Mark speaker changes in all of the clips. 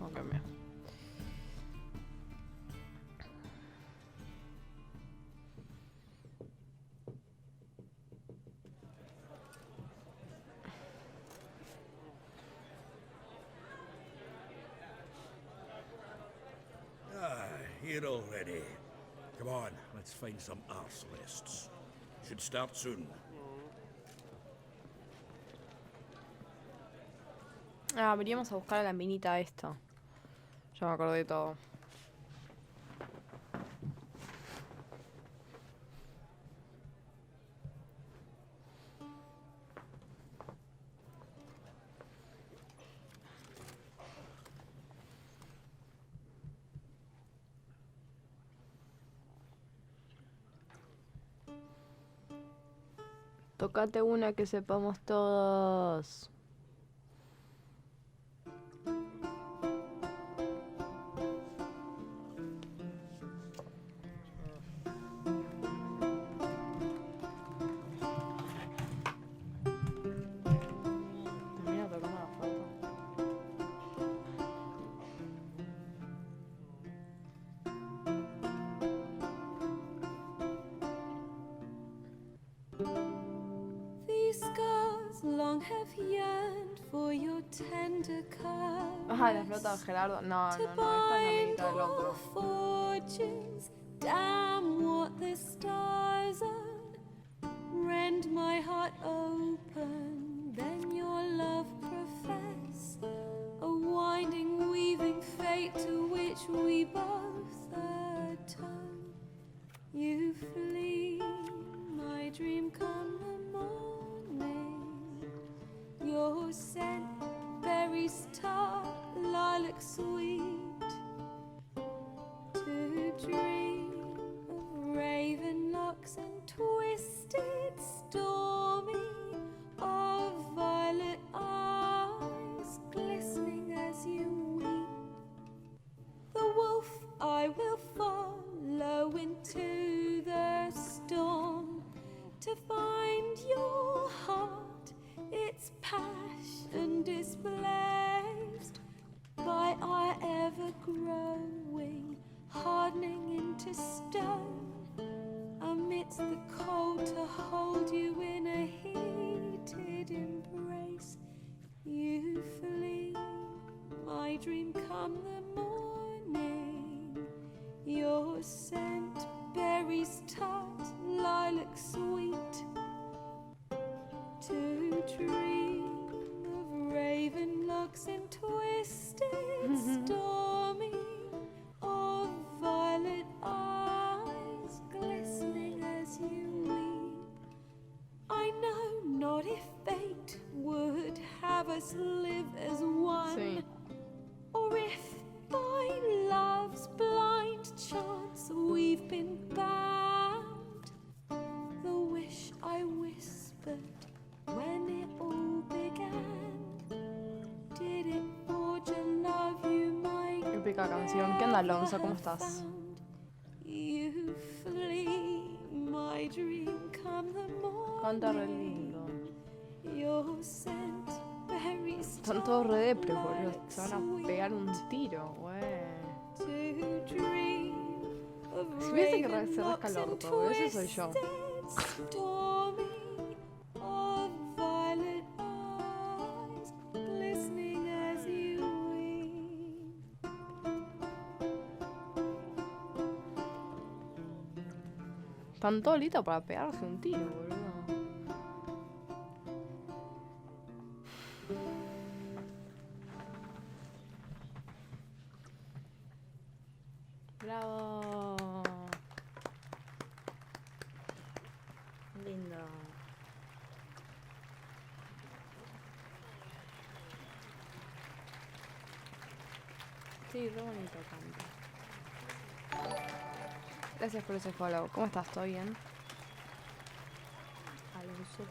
Speaker 1: No cambia.
Speaker 2: Here already. Come on, let's find some arse lists. Should start soon.
Speaker 1: Ah, veníamos a buscar a la minita esta. Ya me acordé de todo. Tócate una que sepamos todos. Termina tocando la flauta.
Speaker 3: These scars long have yearned for your tender curves.
Speaker 1: Ah, la flauta de Gerardo. No,
Speaker 3: To
Speaker 1: no, no. Esta es la
Speaker 3: bind
Speaker 1: minita del
Speaker 3: our
Speaker 1: otro.
Speaker 3: fortunes, damn what the stars are. Rend my heart open, then your love profess. A winding, weaving fate to which we both atone. You flee, my dream come the morning. Your scent, berries tart, lilac sweet. To dream of raven locks and twisted, stormy, of violet eyes glistening as you weep. The wolf I will follow into the storm to find your heart, its passion displaced by our ever-growing, hardening into stone. Amidst the cold to hold you in a heated embrace. You flee, my dream come the morning. Your scent, berries tart, lilac sweet. To dream of raven locks and twisted, stormy, of violet eyes glistening as you weep. I know not if fate would have us live as one,
Speaker 1: Sí.
Speaker 3: or if by love's blind chance we've been bound. The wish I whispered when it all began, did it forge a love you might
Speaker 1: Épica canción. ¿Qué onda, Alonso? ¿Cómo estás?
Speaker 3: You flee, my dream come the
Speaker 1: Canta re
Speaker 3: morning.
Speaker 1: lindo.
Speaker 3: Your scent, berries
Speaker 1: Están todos re depre,
Speaker 3: tart,
Speaker 1: boludo. Se van a pegar un tiro, güey.
Speaker 3: to dream of
Speaker 1: Si viste que
Speaker 3: raven
Speaker 1: se rasca
Speaker 3: locks
Speaker 1: el
Speaker 3: and
Speaker 1: orto, ese soy yo.
Speaker 3: twisted, stormy, of violet eyes glistening as you weep.
Speaker 1: Están todos listos para pegarse un tiro, boludo. Bravo. Lindo. Sí, re bonito canta. Gracias por ese follow. ¿Cómo estás? ¿Todo bien? Alonso.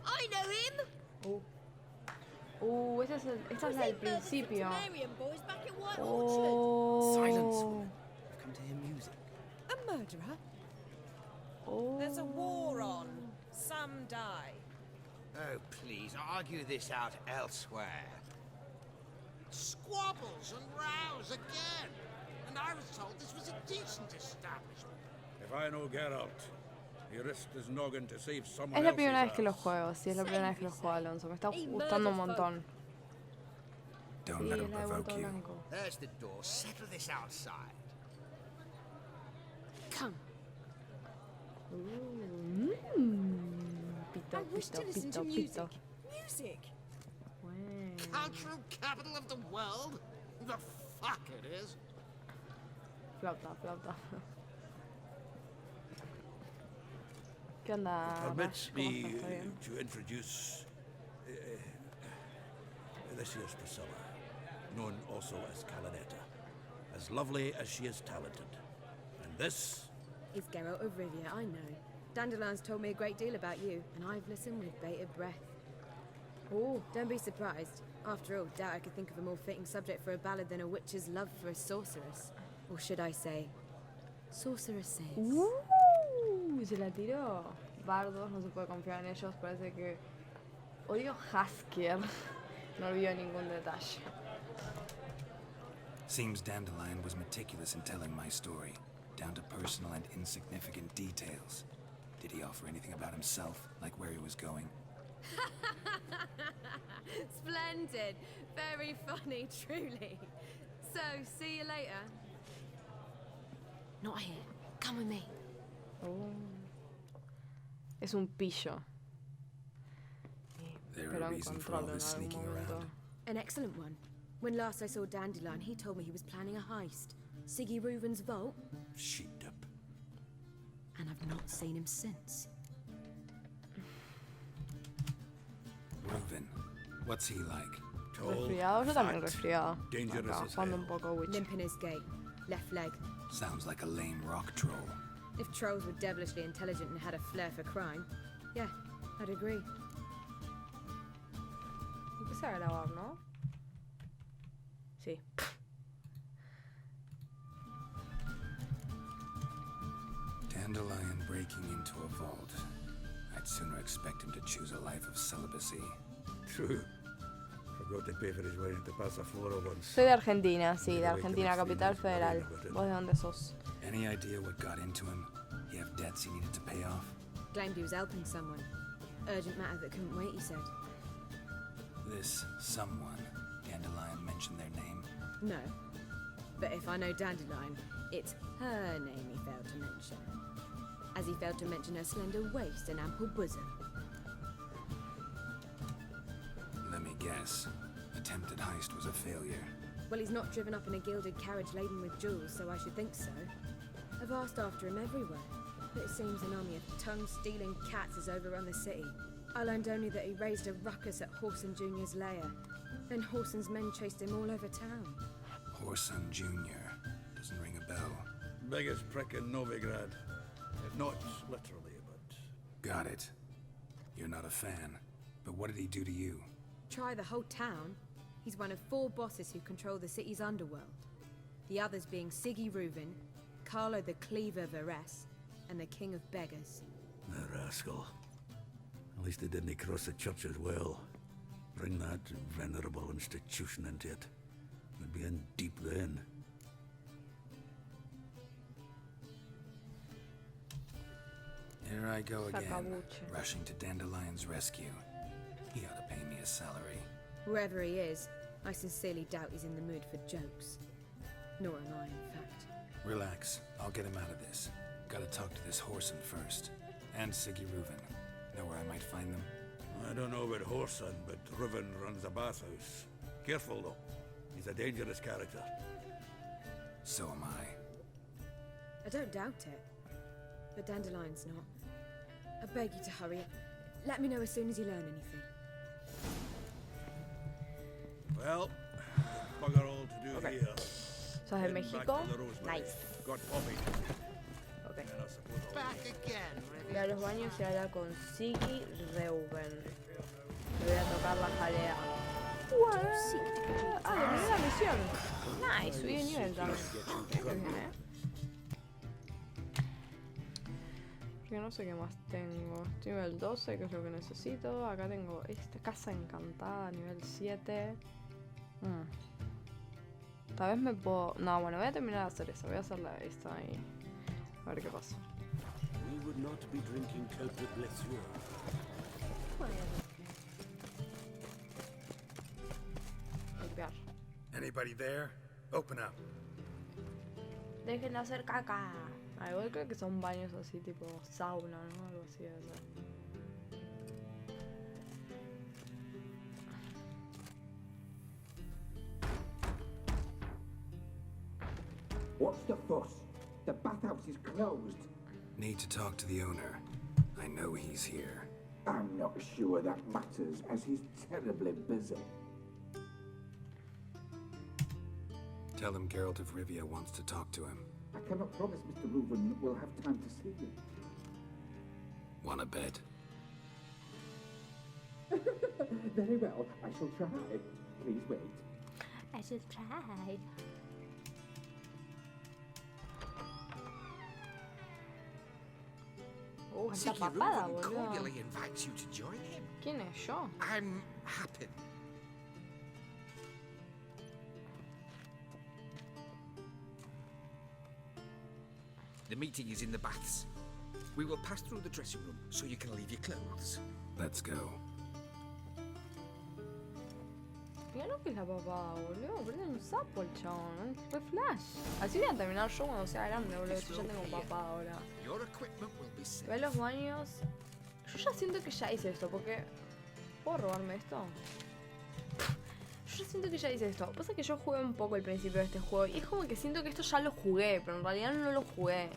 Speaker 4: I know him.
Speaker 1: Esta es la del principio.
Speaker 4: Boys back at White Orchard.
Speaker 1: Oh.
Speaker 5: Silence, woman. I've come to hear music.
Speaker 4: A murderer?
Speaker 1: Oh.
Speaker 6: There's a war on. Some die.
Speaker 5: Oh, please, argue this out elsewhere.
Speaker 2: Squabbles and rows again. And I was told this was a decent establishment. If I know Geralt, he risked his noggin to save someone
Speaker 1: Es la
Speaker 2: else's
Speaker 1: primera vez que lo
Speaker 2: ass.
Speaker 1: juego, sí, es la primera vez que lo juego, Alonso. Me está gustando un montón.
Speaker 6: Don't
Speaker 1: Sí,
Speaker 6: let
Speaker 1: es
Speaker 6: him
Speaker 1: la de
Speaker 6: provoke
Speaker 1: Vuelto
Speaker 6: you.
Speaker 1: Blanco.
Speaker 5: There's the door. Settle this outside.
Speaker 3: Come.
Speaker 1: Pito,
Speaker 3: I wish to
Speaker 1: pito,
Speaker 3: listen
Speaker 1: pito,
Speaker 3: to music.
Speaker 1: pito.
Speaker 3: Music.
Speaker 1: Bueno.
Speaker 2: Cultural capital of the world? The fuck it is.
Speaker 1: Flauta, flauta. ¿Qué onda,
Speaker 2: Permit
Speaker 1: Rash? ¿Cómo
Speaker 2: me
Speaker 1: estás? ¿Está bien?
Speaker 2: to introduce this here's Priscilla, known also as Calinetta. As lovely as she is talented. And this
Speaker 3: It's Geralt of Rivia, I know. Dandelion's told me a great deal about you, and I've listened with bated breath. Oh, don't be surprised. After all, doubt I could think of a more fitting subject for a ballad than a witch's love for a sorceress. Or should I say, sorceresses.
Speaker 1: Se la tiró. Bardos, no se puede confiar en ellos. Parece que odio Hasker. No olvido ningún detalle.
Speaker 6: Seems Dandelion was meticulous in telling my story, down to personal and insignificant details. Did he offer anything about himself, like where he was going?
Speaker 3: Splendid. Very funny, truly. So, see you later. Not here. Come with me.
Speaker 1: Oh. Es un pillo.
Speaker 6: There
Speaker 1: Pero
Speaker 6: a
Speaker 1: en
Speaker 6: reason for all
Speaker 1: control en
Speaker 6: this
Speaker 1: algún
Speaker 6: sneaking
Speaker 1: momento.
Speaker 6: around?
Speaker 3: An excellent one. When last I saw Dandelion, he told me he was planning a heist. Siggy Reuven's vault,
Speaker 2: sheeped up.
Speaker 3: and I've not seen him since.
Speaker 6: Reuven, what's he like?
Speaker 2: Tall,
Speaker 1: Resfriado, yo también
Speaker 2: fat,
Speaker 1: resfriado.
Speaker 2: dangerous
Speaker 1: Acá,
Speaker 2: as
Speaker 1: jugando
Speaker 2: hell.
Speaker 1: un poco Witcher.
Speaker 3: Limp in his gait, left leg.
Speaker 6: Sounds like a lame rock troll.
Speaker 3: If trolls were devilishly intelligent and had a flair for crime, yeah, I'd agree.
Speaker 1: Empieza a grabar, ¿no? Sí.
Speaker 6: Dandelion breaking into a vault. I'd sooner expect him to choose a life of celibacy.
Speaker 2: True. Forgot to pay for his wedding to pass a flora once.
Speaker 1: Soy de Argentina, sí, de Argentina, capital federal. ¿Vos de dónde sos?
Speaker 6: Any idea what got into him? He have debts he needed to pay off?
Speaker 3: Claimed he was helping someone. Urgent matter that couldn't wait, he said.
Speaker 6: This someone, Dandelion mentioned their name.
Speaker 3: No. But if I know Dandelion, it's her name he failed to mention. As he failed to mention her slender waist and ample bosom.
Speaker 6: Let me guess. Attempted heist was a failure.
Speaker 3: Well, he's not driven up in a gilded carriage laden with jewels, so I should think so. I've asked after him everywhere, but it seems an army of tongue-stealing cats has overrun the city. I learned only that he raised a ruckus at Horson Jr.'s lair. Then Horson's men chased him all over town.
Speaker 6: Horson Jr. Doesn't ring a bell.
Speaker 2: Biggest prick in Novigrad. Not literally, but...
Speaker 6: Got it. You're not a fan. But what did he do to you?
Speaker 3: Try the whole town. He's one of 4 bosses who control the city's underworld. The others being Siggy Reuven, Carlo the Cleaver Varese, and the King of Beggars.
Speaker 2: The rascal. At least they didn't cross the church as well. Bring that venerable institution into it. We'd be in deep then.
Speaker 6: Here I go again,
Speaker 1: Sacabuche.
Speaker 6: rushing to Dandelion's rescue. He ought to pay me a salary.
Speaker 3: Wherever he is, I sincerely doubt he's in the mood for jokes. Nor am I, in fact.
Speaker 6: Relax, I'll get him out of this. Gotta talk to this Horson first. And Siggy Reuven. Know where I might find them?
Speaker 2: I don't know about Horson, but Reuven runs a bathhouse. Careful, though. He's a dangerous character.
Speaker 6: So am I.
Speaker 3: I don't doubt it. But Dandelion's not. I beg you to hurry. Let me know as soon as you learn anything.
Speaker 2: Well, bugger all to do here.
Speaker 1: ¿Sos de
Speaker 2: Heading back
Speaker 1: México?
Speaker 2: to the Rosemary.
Speaker 1: Nice.
Speaker 2: Got Poppy.
Speaker 1: Ok.
Speaker 2: And I suppose I'll
Speaker 5: Back again,
Speaker 1: Ir a los baños y hablar con Siggy Reuven. Le voy a tocar la jalea. Ah, terminé la misión. Nice, subí de nivel también. Qué bien, que no sé qué más tengo. Estoy nivel 12, que es lo que necesito. Acá tengo esta casa encantada, nivel 7. Tal vez me puedo... No, bueno, voy a terminar de hacer eso. Voy a hacer esta ahí. A ver qué pasa.
Speaker 7: We would not be drinking Capítulo.
Speaker 1: Limpiar.
Speaker 6: Anybody there? Open up.
Speaker 1: Dejen de hacer caca. Ah, igual creo que son baños así, tipo sauna, ¿no? Algo así debe ser.
Speaker 8: What's the fuss? The bathhouse is closed.
Speaker 6: Need to talk to the owner. I know he's here.
Speaker 8: I'm not sure that matters, as he's terribly busy.
Speaker 6: Tell him Geralt of Rivia wants to talk to him.
Speaker 8: I cannot promise Mr. Reuven will have time to see you.
Speaker 6: Wanna bet?
Speaker 8: Very well, I shall try. Please wait.
Speaker 1: I should try. Esta
Speaker 5: Siggy
Speaker 1: papada,
Speaker 5: Reuven
Speaker 1: boludo.
Speaker 5: cordially invites you to join him.
Speaker 1: ¿Quién es yo?
Speaker 5: I'm happy. The meeting is in the baths. We will pass through the dressing room so you can leave your clothes.
Speaker 6: Let's go.
Speaker 1: Mira lo que es la papada, boludo. Parece un sapo el chabón. Fue Flash. Así voy a terminar yo cuando sea grande, boludo. Si ya tengo papada ahora.
Speaker 5: Your equipment will be
Speaker 1: Ve
Speaker 5: safe.
Speaker 1: los baños. Yo ya siento que ya hice esto, porque... ¿Puedo robarme esto? Yo ya siento que ya hice esto. Pasa que yo jugué un poco al principio de este juego y es como que siento que esto ya lo jugué, pero en realidad no lo jugué.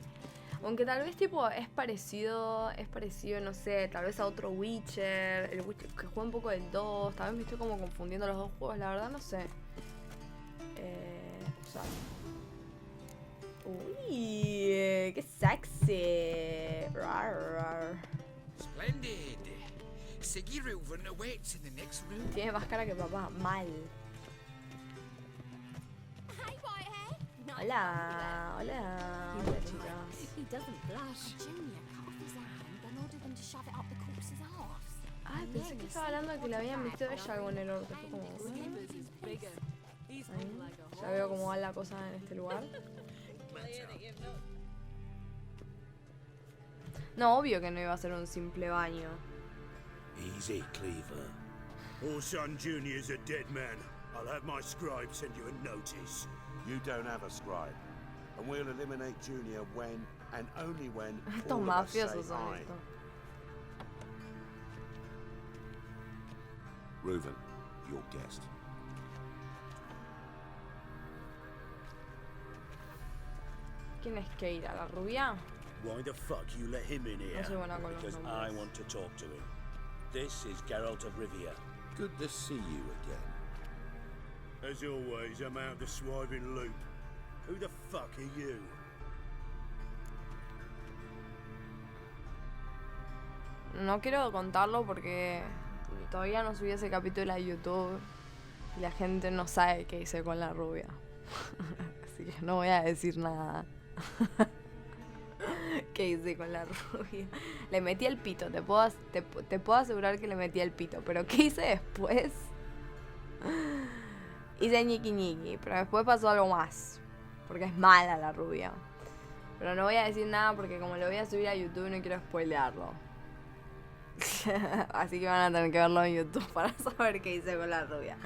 Speaker 1: Aunque tal vez tipo es parecido, no sé, tal vez a otro Witcher, el Witcher que juega un poco del 2, tal vez me estoy como confundiendo los dos juegos, la verdad no sé. O sea... Uy, qué sexy. Rar, rar.
Speaker 5: Splendid. Siggy Reuven awaits in the next room.
Speaker 1: Tiene más cara que papá, mal.
Speaker 4: Hey, Whitehair.
Speaker 1: Hola, hola, hola chicas.
Speaker 4: He doesn't blush. Junior cut off his hand and ordered them to shove it up the corpse's arse.
Speaker 1: Ay, pensé que estaba hablando de que le habían visto ella algo en el orto. Fue como... Ahí. Ya veo cómo va la cosa en este lugar. No, obvio que no iba a ser un simple baño.
Speaker 7: Easy, Cleaver. Orson Jr.'s a dead man. I'll have my scribe send you a notice.
Speaker 9: You don't have a scribe. And we'll eliminate Junior when, and only when,
Speaker 1: Estos
Speaker 9: all of us say
Speaker 1: mafiosos son
Speaker 9: aye.
Speaker 1: esto.
Speaker 9: Reuven, your guest.
Speaker 1: ¿Quién es Keira? ¿La rubia?
Speaker 7: Why the fuck you let him in here?
Speaker 1: No soy buena con los
Speaker 7: Because
Speaker 1: nombres.
Speaker 7: I want to talk to him. This is Geralt of Rivia.
Speaker 9: Good to see you again.
Speaker 7: As always, I'm out the swiving loop. Who the fuck are you?
Speaker 1: No quiero contarlo porque todavía no subí ese capítulo a YouTube y la gente no sabe qué hice con la rubia. Así que no voy a decir nada. ¿Qué hice con la rubia? Le metí el pito, te puedo asegurar que le metí el pito. Pero ¿qué hice después? Hice ñiqui ñiqui, pero después pasó algo más. Porque es mala la rubia. Pero no voy a decir nada porque como lo voy a subir a YouTube no quiero spoilearlo. Así que van a tener que verlo en YouTube para saber qué hice con la rubia.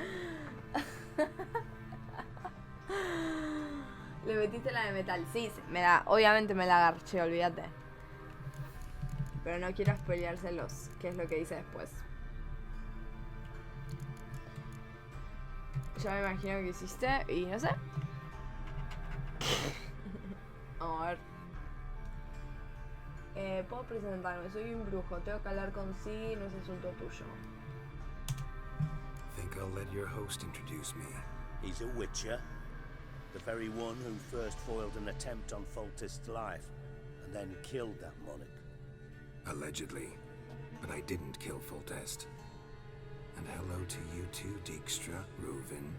Speaker 1: Le metiste la de metal. Sí, obviamente me la agarché, olvídate. Pero no quiero spoileárselos. ¿Qué es lo que hice después? Ya me imagino que hiciste y no sé. Vamos a ver. Puedo presentarme, soy un brujo. Tengo que hablar con sí, no es asunto tuyo.
Speaker 6: Think I'll let your host introduce me.
Speaker 7: He's a witcher. The very one who first foiled an attempt on Foltest's life, and then killed that monarch.
Speaker 6: Allegedly. But I didn't kill Foltest. And hello to you too, Dijkstra, Reuven,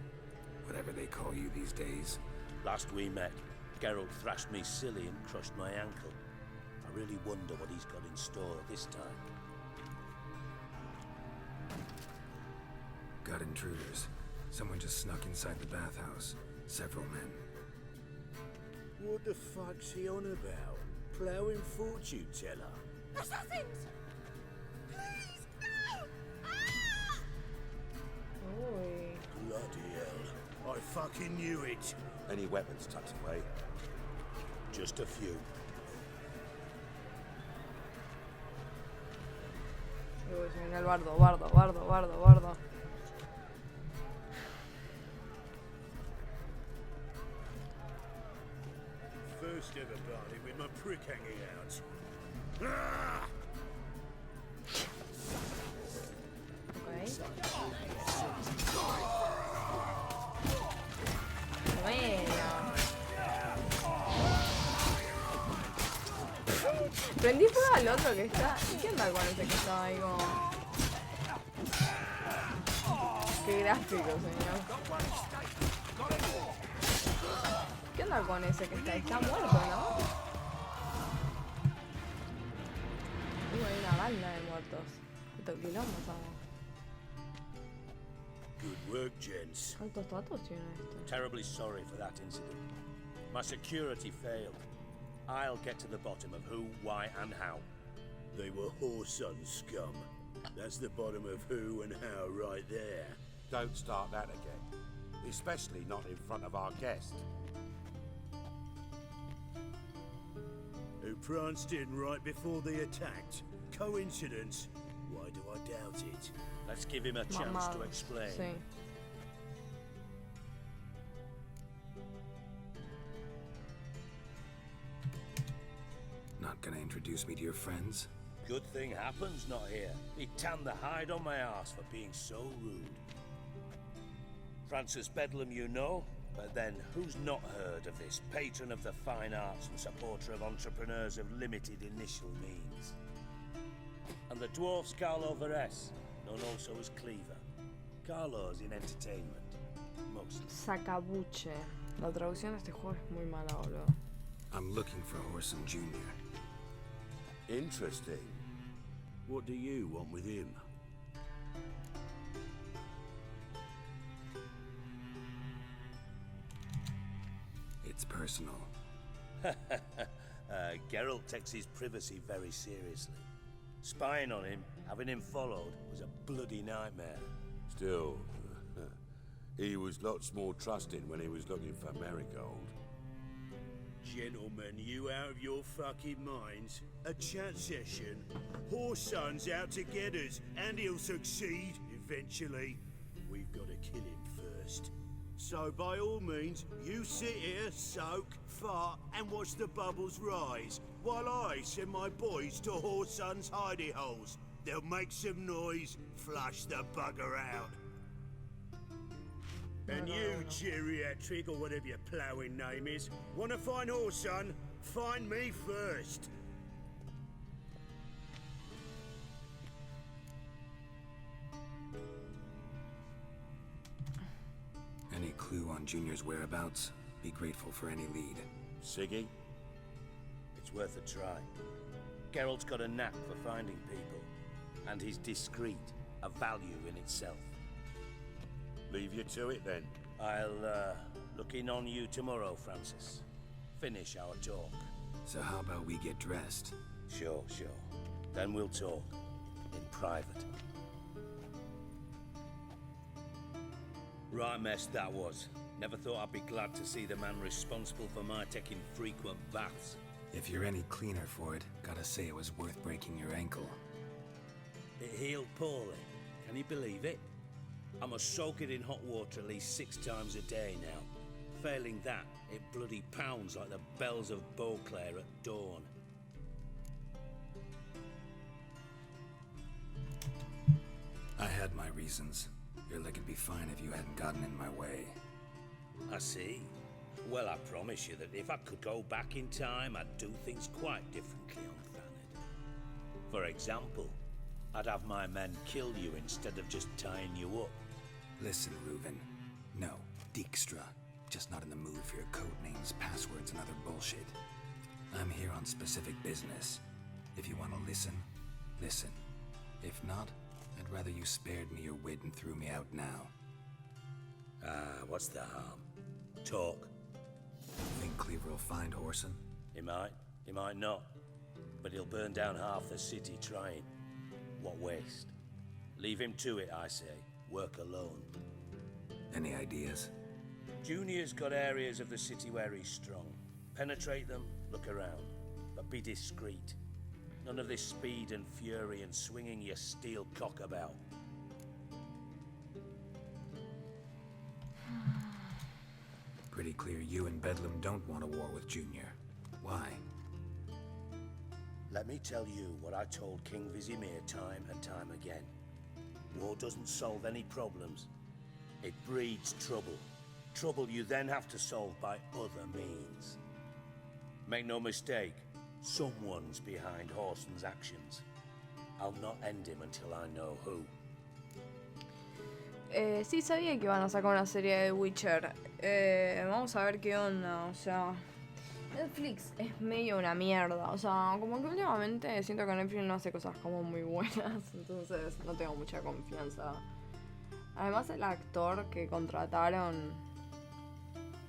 Speaker 6: whatever they call you these days.
Speaker 7: Last we met, Geralt thrashed me silly and crushed my ankle. I I really wonder what he's got in store this time.
Speaker 6: Got intruders. Someone just snuck inside the bathhouse. Several men.
Speaker 7: What the fuck's he on about? Ploughing fortune teller?
Speaker 4: Assassins! Please, no!
Speaker 1: Uy.
Speaker 7: Bloody hell. I fucking knew it.
Speaker 9: Any weapons tucked away?
Speaker 7: Just a few.
Speaker 1: Uy, se viene el bardo.
Speaker 7: First ever party with my prick hanging out. Ah!
Speaker 1: Bueno. Prendí fuego al otro que está. ¿Qué onda con ese que estaba ahí como? Qué gráfico, señor. ¿Qué onda con ese que está ahí? Está muerto, ¿no? Hay una banda de muertos. Estos quilombos, vamos.
Speaker 7: Good work, gents.
Speaker 1: ¿Cuántos datos tiene esto?
Speaker 7: Terribly sorry for that incident. My security failed. I'll get to the bottom of who, why, and how. They were whoreson scum. That's the bottom of who and how right there.
Speaker 9: Don't start that again. Especially not in front of our guest.
Speaker 7: Who pranced in right before they attacked. Coincidence? Why do I doubt it? Let's give him a chance to explain.
Speaker 1: Sí.
Speaker 6: Not gonna introduce me to your friends?
Speaker 7: Good thing Happen's not here. He tanned the hide on my ass for being so rude. Francis Bedlam you know, but then who's not heard of this patron of the fine arts and supporter of entrepreneurs of limited initial means? And the dwarf's Carlo Veres, known also as Cleaver. Carlo's in entertainment, mostly.
Speaker 1: Sacabuche. La traducción de este juego es muy mala, boludo.
Speaker 6: I'm looking for Horson Jr.
Speaker 9: Interesting.
Speaker 7: What do you want with him?
Speaker 6: It's personal.
Speaker 7: Geralt takes his privacy very seriously. Spying on him, having him followed, was a bloody nightmare.
Speaker 9: Still, he was lots more trusting when he was looking for Marigold.
Speaker 7: Gentlemen, you out of your fucking minds? A chat session? Whoreson's out to get us, and he'll succeed eventually. We've got to kill him first. So by all means, you sit here, soak, fart, and watch the bubbles rise, while I send my boys to Whoreson's hidey holes. They'll make some noise, flush the bugger out. And you, geriatric, or whatever your ploughing name is, want to find Whoreson? Find me first.
Speaker 6: Any clue on Junior's whereabouts? Be grateful for any lead.
Speaker 9: Siggy?
Speaker 7: It's worth a try. Geralt's got a knack for finding people, and he's discreet, a value in itself.
Speaker 9: Leave you to it then.
Speaker 7: I'll look in on you tomorrow, Francis. Finish our talk.
Speaker 6: So how about we get dressed?
Speaker 7: Sure. Then we'll talk. In private. Right mess that was. Never thought I'd be glad to see the man responsible for my taking frequent baths.
Speaker 6: If you're any cleaner for it, gotta say it was worth breaking your ankle.
Speaker 7: It healed poorly. Can you believe it? I must soak it in hot water at least 6 times a day now. Failing that, it bloody pounds like the bells of Beauclair at dawn.
Speaker 6: I had my reasons. Your leg would be fine if you hadn't gotten in my way.
Speaker 7: I see. Well, I promise you that if I could go back in time, I'd do things quite differently on Thanet. For example, I'd have my men kill you instead of just tying you up.
Speaker 6: Listen, Reuven. No, Dijkstra. Just not in the mood for your code names, passwords, and other bullshit. I'm here on specific business. If you want to listen, listen. If not, I'd rather you spared me your wit and threw me out now.
Speaker 7: What's the harm? Talk.
Speaker 6: Think Cleaver will find Horson?
Speaker 7: He might not. But he'll burn down half the city trying. What waste? Leave him to it, I say. Work alone.
Speaker 6: Any ideas?
Speaker 7: Junior's got areas of the city where he's strong. Penetrate them, look around. But be discreet. None of this speed and fury and swinging your steel cock about.
Speaker 6: Pretty clear you and Bedlam don't want a war with Junior. Why?
Speaker 7: Let me tell you what I told King Vizimir time and time again. War doesn't solve any problems. It breeds trouble. Trouble you then have to solve by other means. Make no mistake, someone's behind Horson's actions. I'll not end him until I know who.
Speaker 1: Sí, sabía que iban a sacar una serie de Witcher. Vamos a ver qué onda, o sea... Netflix es medio una mierda, o sea, como que últimamente siento que Netflix no hace cosas como muy buenas, entonces no tengo mucha confianza. Además el actor que contrataron,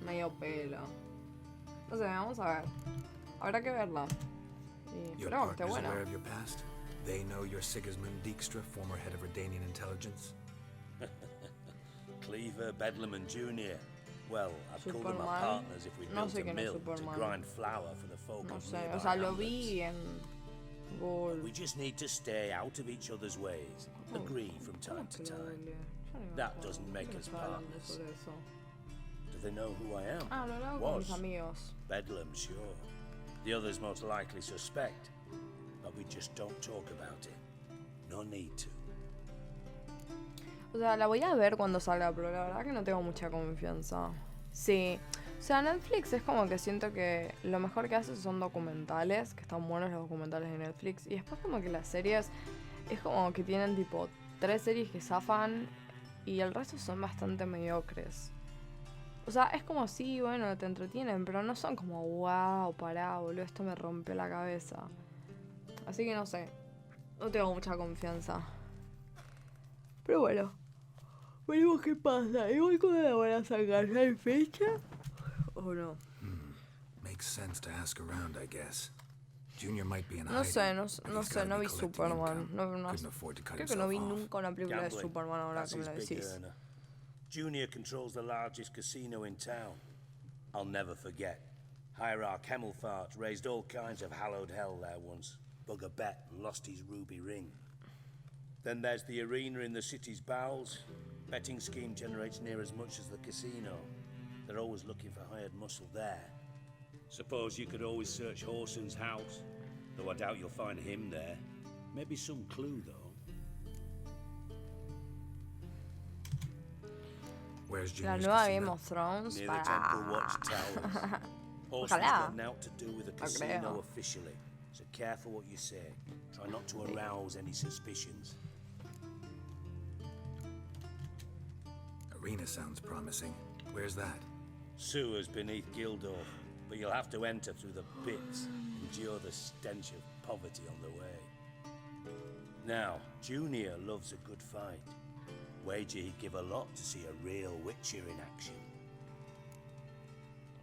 Speaker 1: medio pelo. No sé, vamos a ver. Habrá que verla. Y
Speaker 6: Your
Speaker 1: espero que esté
Speaker 6: partner's
Speaker 1: buena.
Speaker 6: aware of your past? They know you're Sigismund Dijkstra, former head of Redanian intelligence?
Speaker 7: Cleaver, Bedlam and Junior. Well, I've called them my
Speaker 1: Superman.
Speaker 7: partners if we
Speaker 1: No
Speaker 7: built
Speaker 1: sé
Speaker 7: a
Speaker 1: quién es
Speaker 7: mill to
Speaker 1: Superman.
Speaker 7: grind flour for the folk
Speaker 1: No
Speaker 7: of
Speaker 1: sé,
Speaker 7: nearby
Speaker 1: o sea, lo
Speaker 7: hamlets.
Speaker 1: vi en Google.
Speaker 7: We just need to stay out of each other's ways. Agree from time to time. That doesn't make us partners. Do they know who I am?
Speaker 1: Ah, lo hago con mis
Speaker 7: Was.
Speaker 1: amigos.
Speaker 7: Bedlam, sure. The others most likely suspect. But we just don't talk about it. No need to.
Speaker 1: O sea, la voy a ver cuando salga, pero la verdad que no tengo mucha confianza. Sí. O sea, Netflix es como que siento que lo mejor que hace son documentales, que están buenos los documentales de Netflix. Y después como que las series es como que tienen tipo 3 series que zafan y el resto son bastante mediocres. O sea, es como sí, bueno, te entretienen, pero no son como wow, pará, boludo, esto me rompe la cabeza. Así que no sé, no tengo mucha confianza. Pero bueno, veremos qué pasa. Igual cuando la van a sacar, ¿ya hay fecha? ¿O no?
Speaker 6: Makes sense to ask around, I guess. Junior might be in
Speaker 1: No
Speaker 6: hiding,
Speaker 1: sé,
Speaker 6: and he's gotta
Speaker 1: no
Speaker 6: be
Speaker 1: vi
Speaker 6: collecting
Speaker 1: Superman.
Speaker 6: income.
Speaker 1: No,
Speaker 6: Couldn't afford to cut
Speaker 1: creo que no vi
Speaker 6: himself off.
Speaker 1: nunca una película de
Speaker 7: Gambling,
Speaker 1: Superman ahora
Speaker 7: that's
Speaker 1: que me
Speaker 7: his
Speaker 1: lo
Speaker 7: big
Speaker 1: decís.
Speaker 7: earner. Junior controls the largest casino in town. I'll never forget. Hierarch Hemmelfart raised all kinds of hallowed hell there once. Bug a bet and lost his ruby ring. Then there's the arena in the city's bowels. Betting scheme generates near as much as the casino. They're always looking for hired muscle there. Suppose you could always search Horson's house, though I doubt you'll find him there. Maybe some clue, though.
Speaker 6: Where's
Speaker 1: La
Speaker 6: Junior's
Speaker 1: nueva
Speaker 6: casino?
Speaker 1: Game of Thrones.
Speaker 7: Near the Temple Watchtowers. Horson's
Speaker 1: Ojalá.
Speaker 7: got naught to do with the
Speaker 1: No
Speaker 7: casino
Speaker 1: creo.
Speaker 7: officially, so careful what you say. Try not to arouse any suspicions.
Speaker 6: Arena sounds promising. Where's that?
Speaker 7: Sewers beneath Gildorf, but you'll have to enter through the pits, endure the stench of poverty on the way. Now, Junior loves a good fight. Wager he'd give a lot to see a real Witcher in action.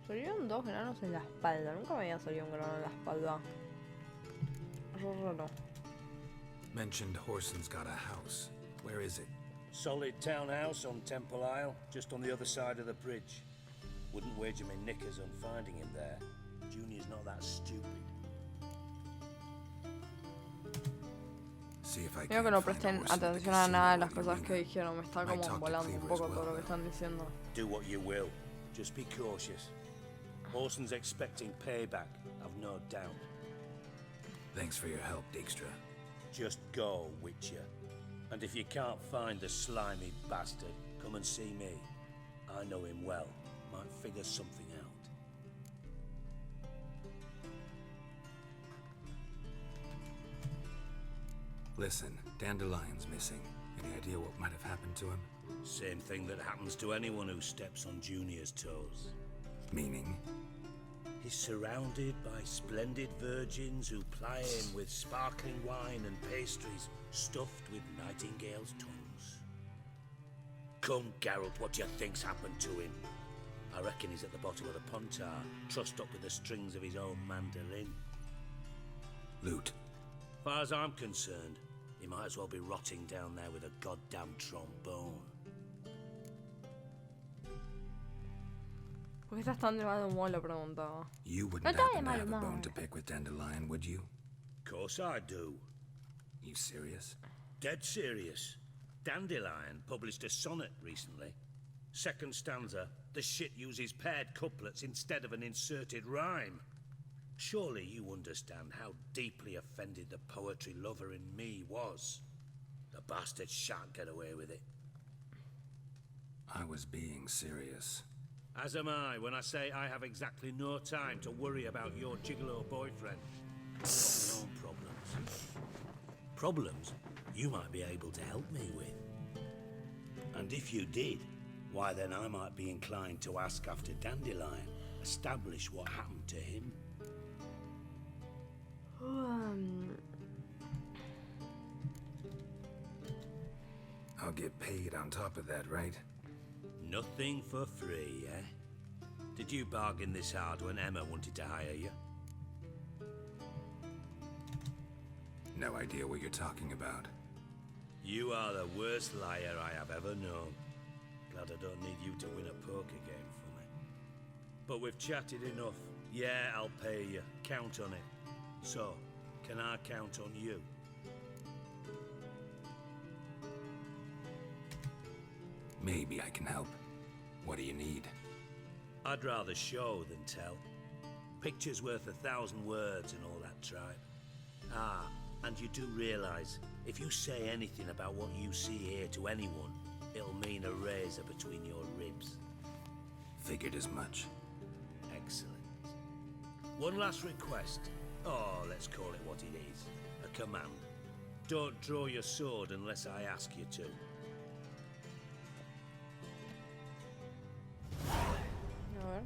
Speaker 1: Salieron 2 granos en la espalda. Nunca me había salido un grano en la espalda. Eso es raro.
Speaker 6: Mentioned Horson's got a house. Where is it?
Speaker 7: Solid townhouse on Temple Isle, just on the other side of the bridge. Wouldn't wager my knickers on finding him there. Junior's not that stupid.
Speaker 6: See if I
Speaker 1: Creo
Speaker 6: can
Speaker 1: que no
Speaker 6: find
Speaker 1: presten
Speaker 6: Horson at the
Speaker 1: atención a
Speaker 6: casino
Speaker 1: nada de
Speaker 6: or
Speaker 1: las
Speaker 6: the
Speaker 1: cosas que
Speaker 6: arena.
Speaker 1: dijeron. Me está
Speaker 6: Might
Speaker 1: como
Speaker 6: talk to
Speaker 1: volando un
Speaker 6: Cleaver
Speaker 1: poco
Speaker 6: as
Speaker 1: todo lo
Speaker 6: well,
Speaker 1: que están diciendo.
Speaker 7: Do what you will. Just be cautious. Horson's expecting payback, I've no doubt.
Speaker 6: Thanks for your help, Dijkstra.
Speaker 7: Just go, Witcher. And if you can't find the slimy bastard, come and see me. I know him well. Might figure something out.
Speaker 6: Listen, Dandelion's missing. Any idea what might have happened to him?
Speaker 7: Same thing that happens to anyone who steps on Junior's toes.
Speaker 6: Meaning?
Speaker 7: He's surrounded by splendid virgins who ply him with sparkling wine and pastries stuffed with nightingales' tongues. Come, Geralt, what do you think's happened to him? I reckon he's at the bottom of the Pontar, trussed up with the strings of his own mandolin.
Speaker 6: Loot.
Speaker 7: Far as I'm concerned, he might as well be rotting down there with a goddamn trombone.
Speaker 1: ¿Por qué estás tan de mal humor? Lo preguntaba.
Speaker 6: You wouldn't
Speaker 1: No estaba de
Speaker 6: happen to
Speaker 1: mal
Speaker 6: have a bone
Speaker 1: humor.
Speaker 6: to pick with Dandelion, would you?
Speaker 7: Course I do.
Speaker 6: You serious?
Speaker 7: Dead serious. Dandelion published a sonnet recently. Second stanza, the shit uses paired couplets instead of an inserted rhyme. Surely you understand how deeply offended the poetry lover in me was. The bastard shan't get away with it.
Speaker 6: I was being serious.
Speaker 7: As am I when I say I have exactly no time to worry about your gigolo boyfriend. I've got my own problems. Problems you might be able to help me with. And if you did, why then I might be inclined to ask after Dandelion, establish what happened to him.
Speaker 6: I'll get paid on top of that, right?
Speaker 7: Nothing for free, eh? Did you bargain this hard when Emma wanted to hire you?
Speaker 6: No idea what you're talking about.
Speaker 7: You are the worst liar I have ever known. Glad I don't need you to win a poker game for me. But we've chatted enough. Yeah, I'll pay you. Count on it. So, can I count on you?
Speaker 6: Maybe I can help. What do you need?
Speaker 7: I'd rather show than tell. Picture's worth 1,000 words and all that tripe. Ah, and you do realize, if you say anything about what you see here to anyone, it'll mean a razor between your ribs.
Speaker 6: Figured as much.
Speaker 7: Excellent. One last request. Oh, let's call it what it is. A command. Don't draw your sword unless I ask you to.
Speaker 1: A ver.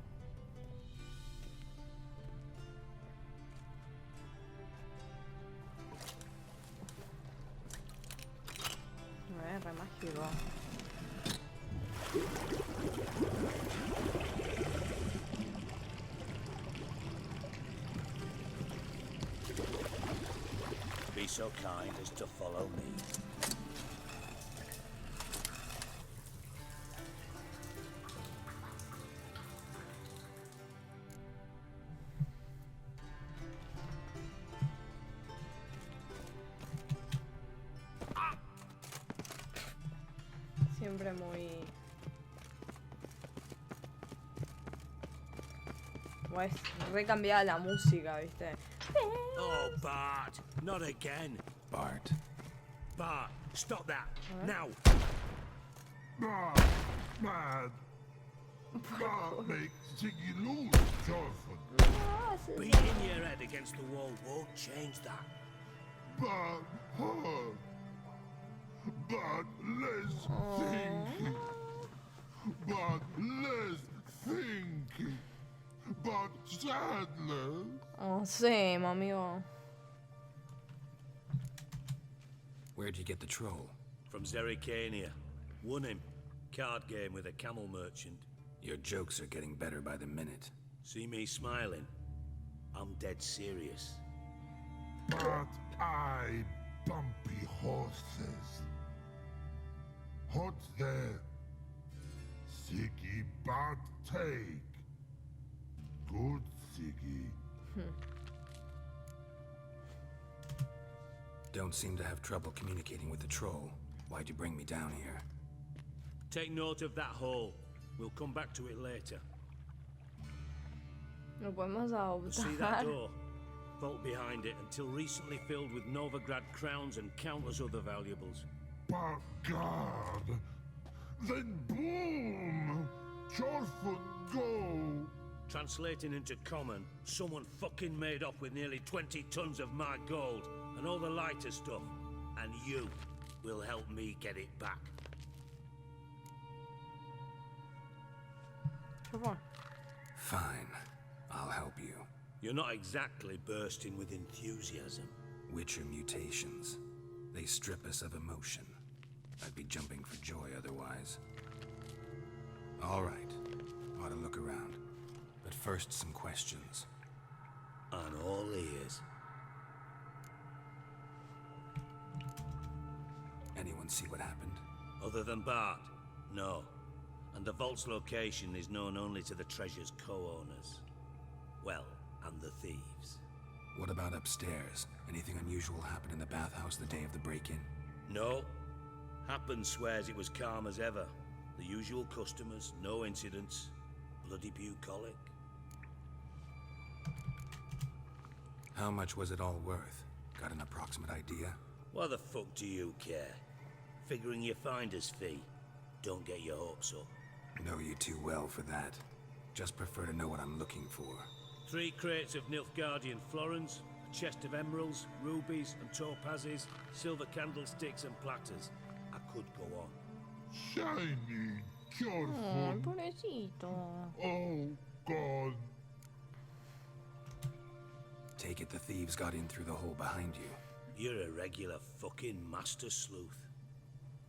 Speaker 1: Re mágico.
Speaker 7: Be so kind as to follow me.
Speaker 1: Siempre muy... Pues recambiada la música, ¿viste?
Speaker 7: Oh, Bart! Not again!
Speaker 6: Bart.
Speaker 7: Bart, stop that! Now!
Speaker 10: Bart, mad. Bart makes Ziggy lose, Johnson.
Speaker 7: Beating your head against the wall won't change that.
Speaker 10: Bart hurt. Bart less thinking. Bart less thinking. Bart sadness.
Speaker 1: Oh, sí, amigo.
Speaker 6: Where'd you get the troll?
Speaker 7: From Zerrikania. Won him. Card game with a camel merchant.
Speaker 6: Your jokes are getting better by the minute.
Speaker 7: See me smiling? I'm dead serious.
Speaker 10: But I bumpy horses. Hot there. Siggy Bart take. Good Siggy.
Speaker 6: Don't seem to have trouble communicating with the troll. Why'd you bring me down here?
Speaker 7: Take note of that hole. We'll come back to it later.
Speaker 1: Lo podemos
Speaker 7: See that
Speaker 1: adoptar.
Speaker 7: door? Vault behind it until recently filled with Novigrad crowns and countless other valuables.
Speaker 10: But God. Then boom! Jorfoot go!
Speaker 7: Translating into common, someone fucking made off with nearly 20 tons of my gold and all the lighter stuff. And you will help me get it back.
Speaker 1: Come on.
Speaker 6: Fine. I'll help you.
Speaker 7: You're not exactly bursting with enthusiasm.
Speaker 6: Witcher mutations. They strip us of emotion. I'd be jumping for joy otherwise. All right. Ought to look around. But first, some questions.
Speaker 7: I'm all ears.
Speaker 6: Anyone see what happened?
Speaker 7: Other than Bart? No. And the vault's location is known only to the treasure's co-owners. Well, and the thieves.
Speaker 6: What about upstairs? Anything unusual happen in the bathhouse the day of the break-in?
Speaker 7: No. Happen swears it was calm as ever. The usual customers, no incidents. Bloody bucolic.
Speaker 6: How much was it all worth? Got an approximate idea?
Speaker 7: Why the fuck do you care? Figuring your finder's fee. Don't get your hopes up.
Speaker 6: Know you too well for that. Just prefer to know what I'm looking for.
Speaker 7: 3 crates of Nilfgaardian florins, a chest of emeralds, rubies and topazes, silver candlesticks and platters. I could go on.
Speaker 10: Shiny, careful.
Speaker 1: Pobrecito.
Speaker 10: Oh, God.
Speaker 6: Take it the thieves got in through the hole behind you.
Speaker 7: You're a regular fucking master sleuth.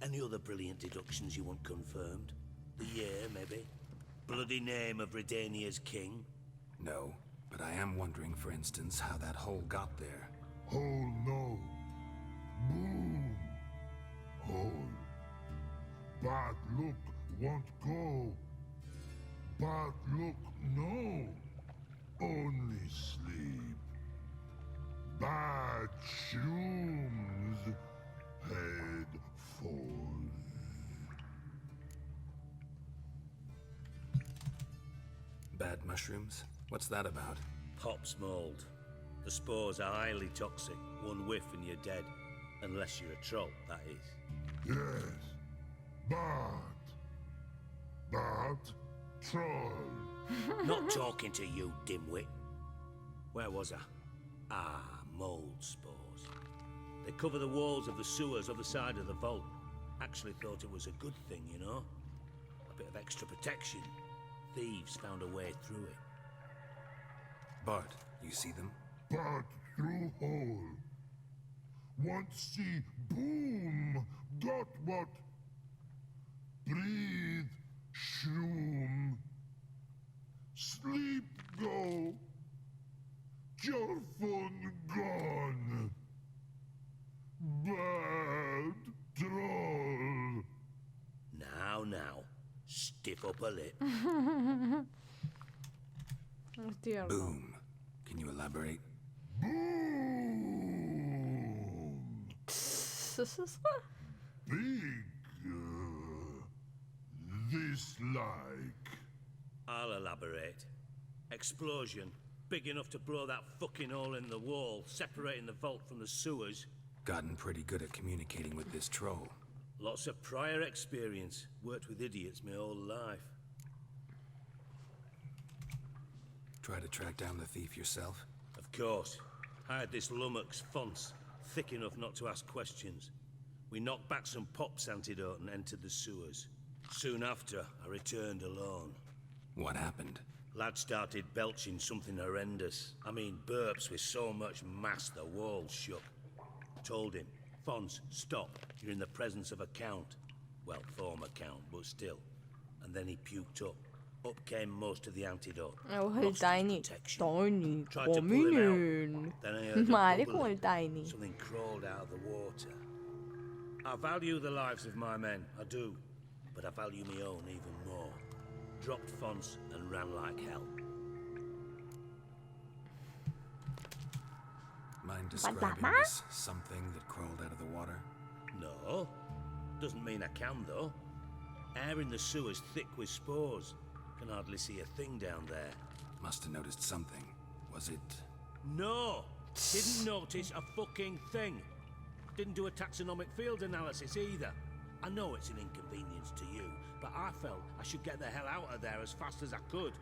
Speaker 7: Any other brilliant deductions you want confirmed? The year, maybe? Bloody name of Redania's king?
Speaker 6: No, but I am wondering, for instance, how that hole got there.
Speaker 10: Hole no. Boom. Hole. Bad look won't go. Bad look no. Only sleep. Bad shrooms. Head falls.
Speaker 6: Bad mushrooms? What's that about?
Speaker 7: Pop's mold. The spores are highly toxic. One whiff and you're dead. Unless you're a troll, that is.
Speaker 10: Yes. Bad troll.
Speaker 7: Not talking to you, dimwit. Where was I? Ah, mold spores. They cover the walls of the sewers other side of the vault. Actually thought it was a good thing, you know? A bit of extra protection. Thieves found a way through it.
Speaker 6: Bart, you see them?
Speaker 10: Bad through hole. Want see boom. Got what? Breathe. Shroom. Sleep go. Your phone gone. Bad troll.
Speaker 7: Now. Stiff up a lip.
Speaker 6: Boom. Can you elaborate?
Speaker 10: Boom. Big. This like.
Speaker 7: I'll elaborate. Explosion. Big enough to blow that fucking hole in the wall, separating the vault from the sewers.
Speaker 6: Gotten pretty good at communicating with this troll.
Speaker 7: Lots of prior experience. Worked with idiots my whole life.
Speaker 6: Try to track down the thief yourself?
Speaker 7: Of course. Hired this lummox, Fonce, thick enough not to ask questions. We knocked back some Pop's antidote and entered the sewers. Soon after, I returned alone.
Speaker 6: What happened?
Speaker 7: Lad started belching something horrendous. I mean, burps with so much mass the walls shook. Told him, Fonce, stop. You're in the presence of a count. Well, former count, but still. And then he puked up. Up came most of the antidote. Lost his protection. Tried to pull him out. Then I heard a bubbling. Something crawled out of the water. I value the lives of my men, I do. But I value my own even more. Dropped Fonce and ran like hell.
Speaker 6: Mind describing this something that crawled out of the water?
Speaker 7: No. Doesn't mean I can, though. Air in the sewer's thick with spores. Can hardly see a thing down there.
Speaker 6: Must have noticed something. Was it...
Speaker 7: No! Didn't notice a fucking thing. Didn't do a taxonomic field analysis either. I know it's an inconvenience to you, but I felt I should get the hell out of there as fast as I could.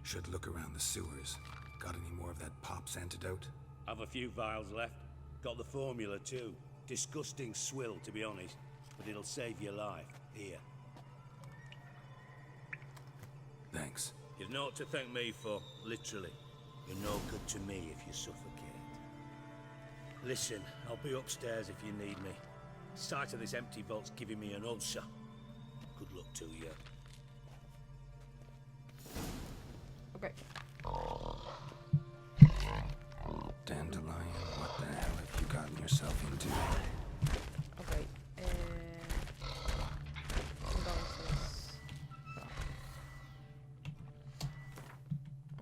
Speaker 6: Should look around the sewers. Got any more of that Pop's antidote?
Speaker 7: Have a few vials left. Got the formula too. Disgusting swill, to be honest, but it'll save your life. Here.
Speaker 6: Thanks.
Speaker 7: You've naught to thank me for, literally. You're no good to me if you suffocate. Listen, I'll be upstairs if you need me. Sight of this empty vault's giving me an ulcer. Good luck to you.
Speaker 1: Ok.
Speaker 6: Dandelion, what the hell have you gotten yourself into?
Speaker 1: Ok. Entonces.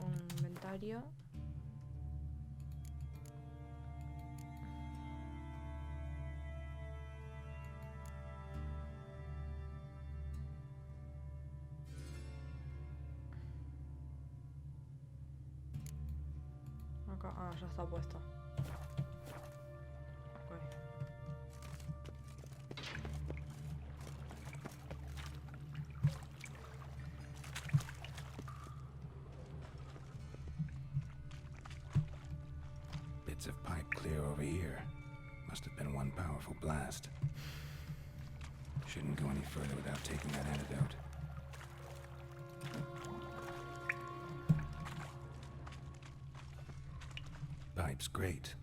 Speaker 1: Un inventario. Acá, ya está puesto. Ok.
Speaker 6: Bits of pipe clear over here. Must have been one powerful blast. Shouldn't go any further without taking that antidote. Pipe's great.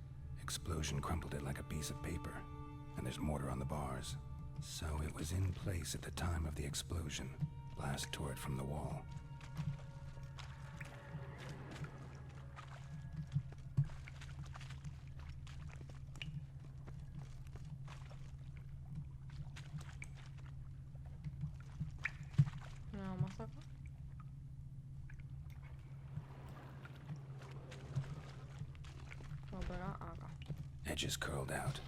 Speaker 6: Explosion crumpled it like a piece of paper. And there's mortar on the bars. So it was in place at the time of the explosion. Blast tore it from the wall.
Speaker 1: Nada más acá. Vamos a pegar acá.
Speaker 6: Edges curled out.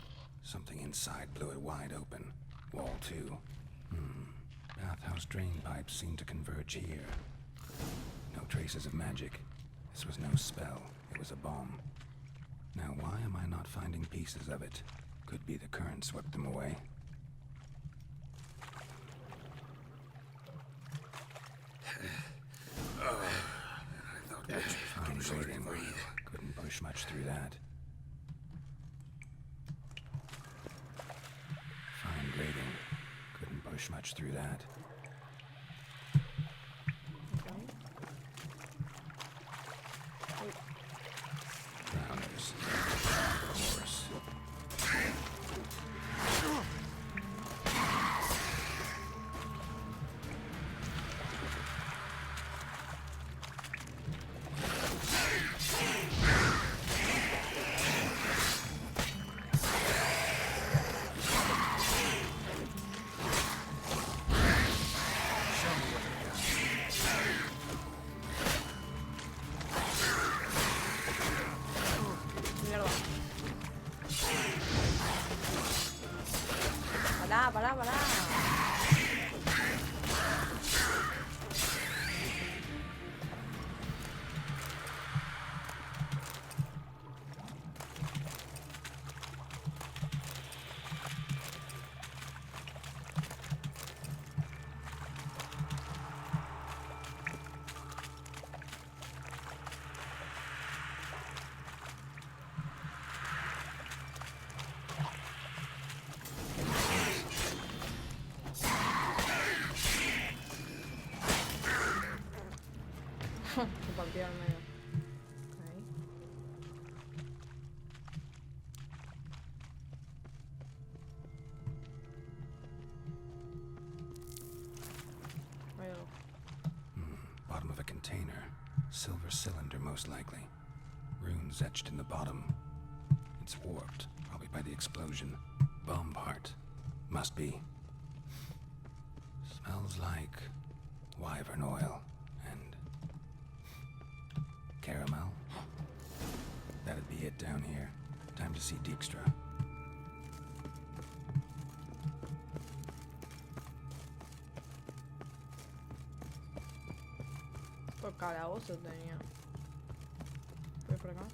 Speaker 6: Something inside blew it wide open. Wall too. Bathhouse drain pipes seem to converge here. No traces of magic. This was no spell. It was a bomb. Now why am I not finding pieces of it? Could be the current swept them away. Fine bleeding. Couldn't push much through that. Fine grading. Couldn't push much through that. Rounders. Of course.
Speaker 1: Pará. Se partió al medio. Ok. Hay algo.
Speaker 6: Bottom of a container. Silver cylinder, most likely. Runes etched in the bottom. It's warped, probably by the explosion. Bomb part. Must be. Smells like wyvern oil and caramel. That'd be it down here. Time to see Dijkstra.
Speaker 1: Por calabozo tenía. Voy por acá.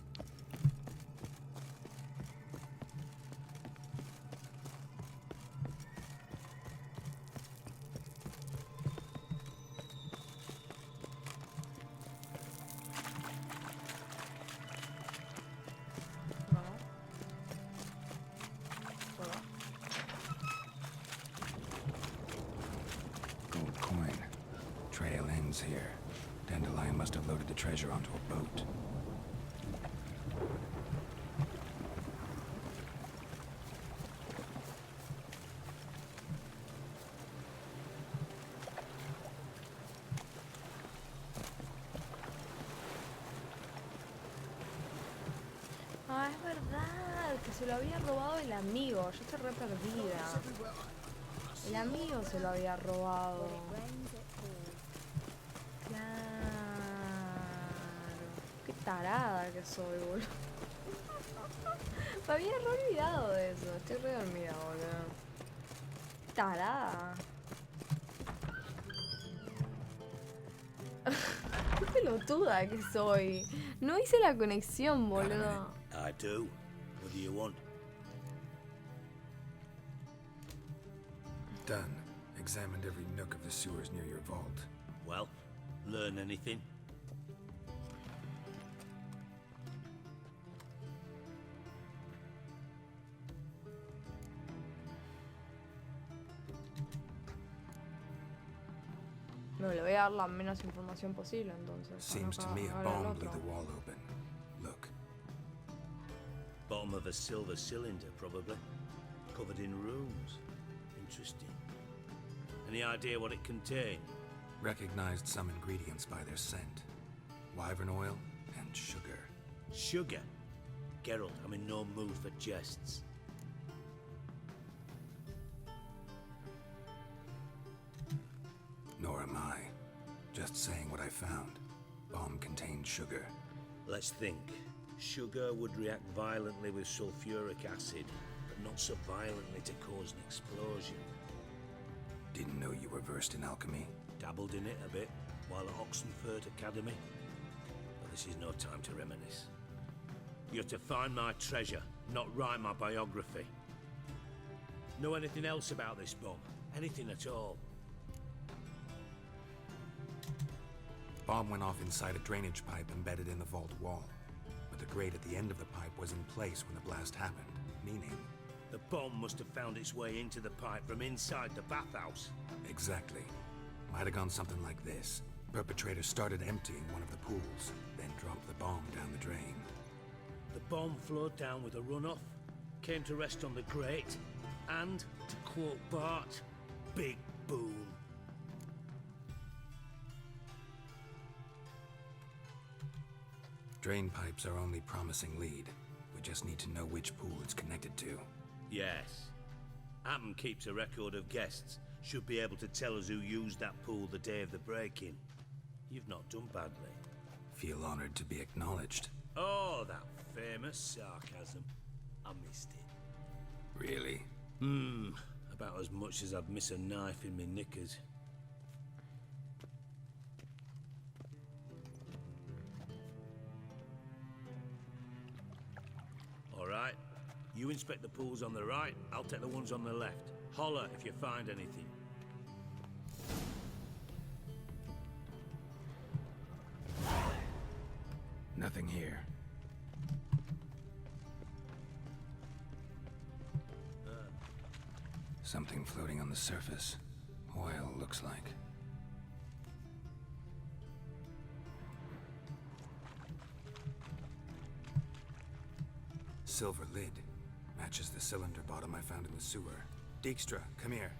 Speaker 6: Gold coin. Trail ends here. Dandelion must have loaded the treasure onto a boat.
Speaker 1: Ah, es verdad, que se lo había robado el amigo. Yo estoy re perdida. El amigo se lo había robado. Claro. Qué tarada que soy, boludo. Me había re olvidado de eso. Estoy re dormida, boludo. Qué tarada. Qué pelotuda que soy. No hice la conexión, boludo.
Speaker 7: I do. What do you want?
Speaker 6: Done. Examined every nook of the sewers near your vault.
Speaker 7: Well, learn anything?
Speaker 1: Me le voy a dar la menos información posible, entonces.
Speaker 6: Seems to me a bomb blew the wall open. Look.
Speaker 7: Bottom of a silver cylinder, probably. Covered in runes. Interesting. Any idea what it contained?
Speaker 6: Recognized some ingredients by their scent. Wyvern oil and sugar.
Speaker 7: Sugar? Geralt, I'm in no mood for jests.
Speaker 6: Nor am I. Just saying what I found. Bomb contained sugar.
Speaker 7: Let's think. Sugar would react violently with sulfuric acid, but not so violently to cause an explosion.
Speaker 6: Didn't know you were versed in alchemy.
Speaker 7: Dabbled in it a bit while at Oxenford Academy. But this is no time to reminisce. You're to find my treasure, not write my biography. Know anything else about this bomb? Anything at all?
Speaker 6: Bomb went off inside a drainage pipe embedded in the vault wall. But the grate at the end of the pipe was in place when the blast happened, meaning...
Speaker 7: The bomb must have found its way into the pipe from inside the bathhouse.
Speaker 6: Exactly. Might have gone something like this. Perpetrator started emptying one of the pools, then dropped the bomb down the drain.
Speaker 7: The bomb flowed down with a runoff, came to rest on the grate, and, to quote Bart, big boom.
Speaker 6: Drain pipes are only promising lead. We just need to know which pool it's connected to.
Speaker 7: Yes. Appen keeps a record of guests. Should be able to tell us who used that pool the day of the break-in. You've not done badly.
Speaker 6: Feel honored to be acknowledged.
Speaker 7: Oh, that famous sarcasm. I missed it.
Speaker 6: Really?
Speaker 7: About as much as I'd miss a knife in me knickers. All right. You inspect the pools on the right, I'll take the ones on the left. Holler if you find anything.
Speaker 6: Nothing here. Something floating on the surface. Oil, looks like. Silver lid. Matches the cylinder bottom I found in the sewer. Dijkstra, come here.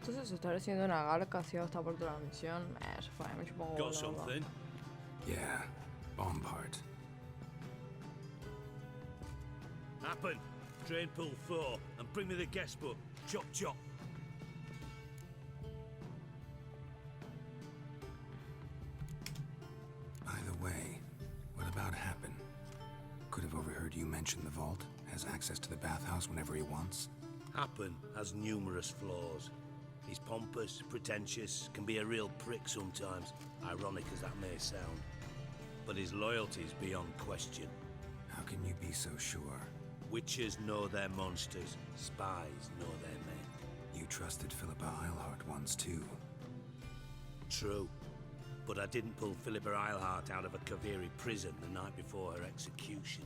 Speaker 1: Entonces estar haciendo una garca hacia esta parte de la misión. Ya fue, me chupo un
Speaker 7: Got
Speaker 1: huevo,
Speaker 7: something?
Speaker 6: Yeah, bomb part.
Speaker 7: Happen. Drain pool 4, and bring me the guest book. Chop chop.
Speaker 6: By the way, what about Happen? Could have overheard you mention the vault. Has access to the bathhouse whenever he wants.
Speaker 7: Happen has numerous flaws. He's pompous, pretentious, can be a real prick sometimes, ironic as that may sound. But his loyalty's beyond question.
Speaker 6: How can you be so sure?
Speaker 7: Witchers know their monsters, spies know their men.
Speaker 6: You trusted Philippa Eilhart once too.
Speaker 7: True. But I didn't pull Philippa Eilhart out of a Kaviri prison the night before her execution.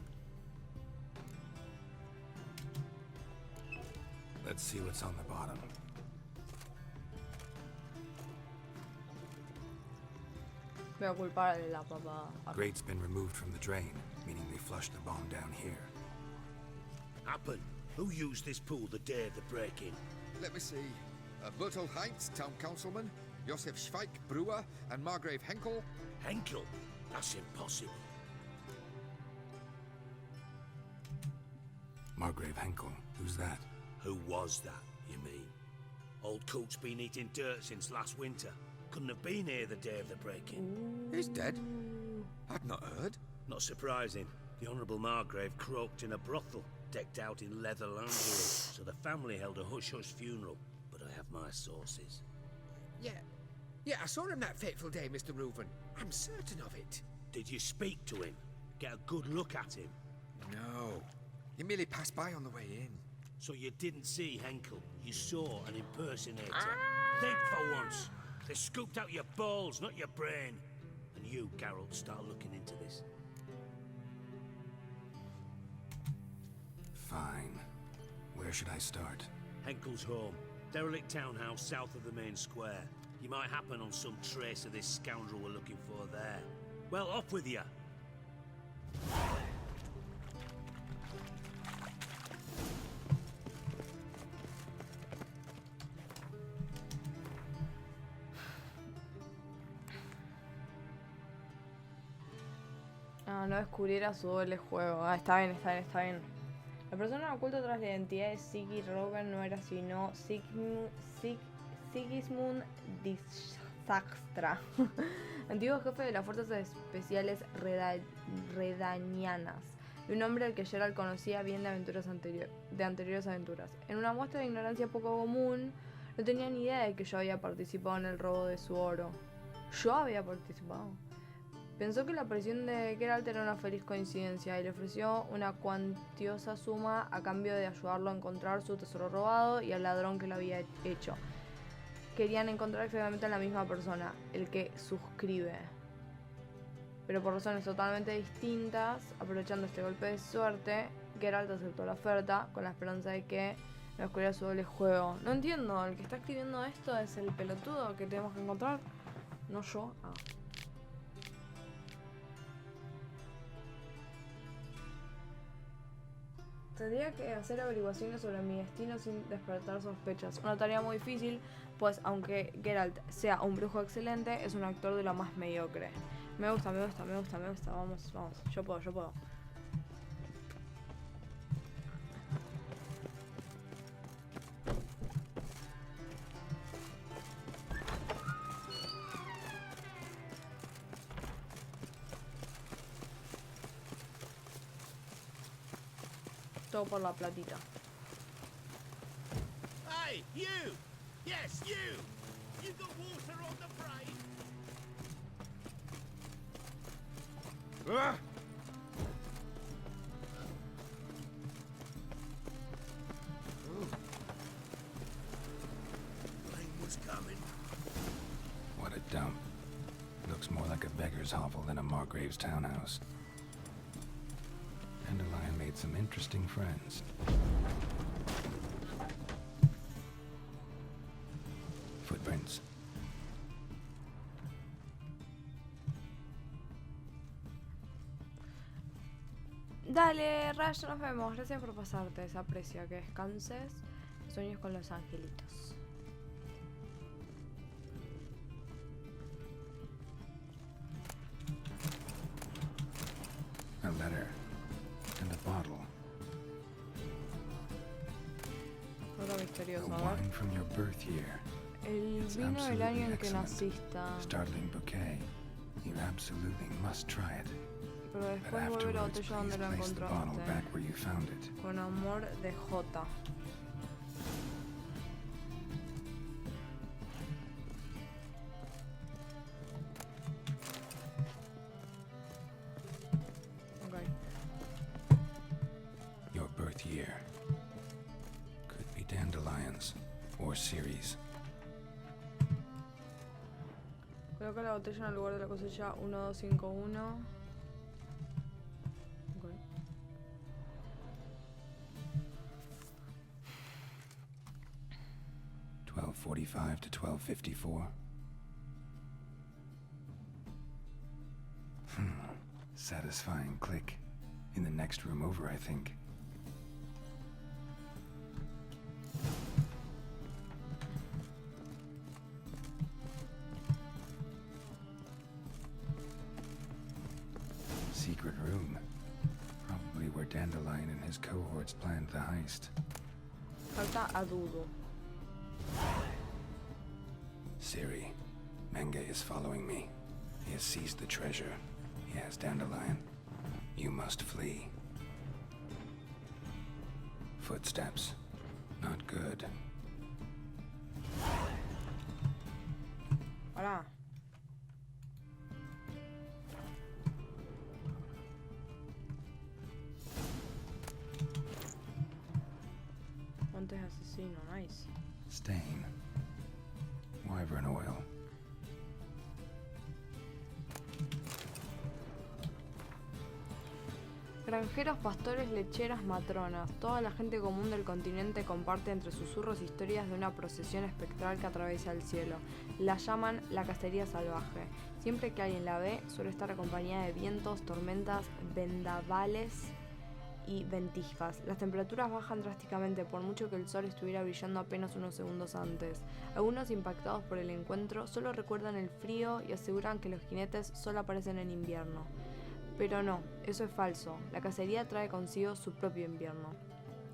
Speaker 6: Let's see what's on the bottom.
Speaker 1: voy a culpar de la papada.
Speaker 6: Grate's been removed from the drain, meaning they flushed the bomb down here.
Speaker 7: Happen. Who used this pool the day of the break-in?
Speaker 5: Let me see. Bertel Heinz, town councilman, Josef Schweik, brewer, and Margrave Henkel.
Speaker 7: Henkel? That's impossible.
Speaker 6: Margrave Henkel, who's that?
Speaker 7: Who was that, you mean? Old Coot's been eating dirt since last winter. Couldn't have been here the day of the break-in.
Speaker 5: He's dead. I'd not heard.
Speaker 7: Not surprising. The Honourable Margrave croaked in a brothel, decked out in leather lingerie, so the family held a hush-hush funeral. But I have my sources.
Speaker 5: Yeah, I saw him that fateful day, Mr. Reuven. I'm certain of it.
Speaker 7: Did you speak to him? Get a good look at him?
Speaker 5: No. He merely passed by on the way in.
Speaker 7: So you didn't see Henkel. You saw an impersonator. Think for once. They scooped out your balls, not your brain. And you, Carol, start looking into this.
Speaker 6: Fine. Where should I start?
Speaker 7: Henkel's home. Derelict townhouse south of the main square. You might happen on some trace of this scoundrel we're looking for there. Well, off with you.
Speaker 1: No descubriera su doble juego. Está bien, está bien, está bien. La persona oculta tras la identidad de Siggy Rogan no era sino Sigismund Disakstra, antiguo jefe de las fuerzas especiales redanianas, y un hombre al que Geralt conocía bien de anteriores aventuras. En una muestra de ignorancia poco común, no tenía ni idea de que yo había participado en el robo de su oro. ¿Yo había participado? Pensó que la aparición de Geralt era una feliz coincidencia y le ofreció una cuantiosa suma a cambio de ayudarlo a encontrar su tesoro robado y al ladrón que lo había hecho. Querían encontrar exactamente a la misma persona, el que suscribe. Pero por razones totalmente distintas, aprovechando este golpe de suerte, Geralt aceptó la oferta con la esperanza de que no descubriera su doble juego. No entiendo, el que está escribiendo esto es el pelotudo que tenemos que encontrar, no yo. Tendría que hacer averiguaciones sobre mi destino sin despertar sospechas. Una tarea muy difícil, pues aunque Geralt sea un brujo excelente, es un actor de lo más mediocre. Me gusta. Vamos. Yo puedo. Todo por la platita.
Speaker 7: Hey, you! Yes, you! You got water on the brain? Rain was coming.
Speaker 6: What a dump. Looks more like a beggar's hovel than a Margrave's townhouse. Dandelion made some interesting friends. Footprints.
Speaker 1: Dale, Rayo, nos vemos. Gracias por pasarte. Se aprecia que descanses. Sueños con los angelitos.
Speaker 6: A letter. And a bottle.
Speaker 1: Nota misteriosa,
Speaker 6: A
Speaker 1: a ver.
Speaker 6: wine from your birth year.
Speaker 1: El
Speaker 6: It's
Speaker 1: vino del año
Speaker 6: absolutely
Speaker 1: en que
Speaker 6: excellent.
Speaker 1: naciste.
Speaker 6: Startling bouquet. You absolutely must try it.
Speaker 1: Pero
Speaker 6: But
Speaker 1: después vuelve la
Speaker 6: afterwards,
Speaker 1: botella donde
Speaker 6: please
Speaker 1: lo
Speaker 6: place the bottle
Speaker 1: encontraste.
Speaker 6: back where you found it.
Speaker 1: Con amor de J. Okay.
Speaker 6: Your birth year. Could be dandelions or Ceres.
Speaker 1: Coloca la botella en el lugar de la cosecha 1251. Ok.
Speaker 6: 1245 to 1254. Satisfying click. In the next room over, I think. Secret room. Probably where Dandelion and his cohorts planned the heist.
Speaker 1: Falta a Dudu.
Speaker 6: Siri, Menge is following me. He has seized the treasure. He has Dandelion. You must flee. Footsteps. Not good.
Speaker 1: Hola. Antes asesino, nice.
Speaker 6: Stain. Wyvern oil.
Speaker 1: Granjeros, pastores, lecheras, matronas. Toda la gente común del continente comparte entre susurros historias de una procesión espectral que atraviesa el cielo. La llaman la cacería salvaje. Siempre que alguien la ve, suele estar acompañada de vientos, tormentas, vendavales y ventiscas. Las temperaturas bajan drásticamente por mucho que el sol estuviera brillando apenas unos segundos antes. Algunos, impactados por el encuentro, solo recuerdan el frío y aseguran que los jinetes solo aparecen en invierno. Pero no, eso es falso. La cacería trae consigo su propio invierno.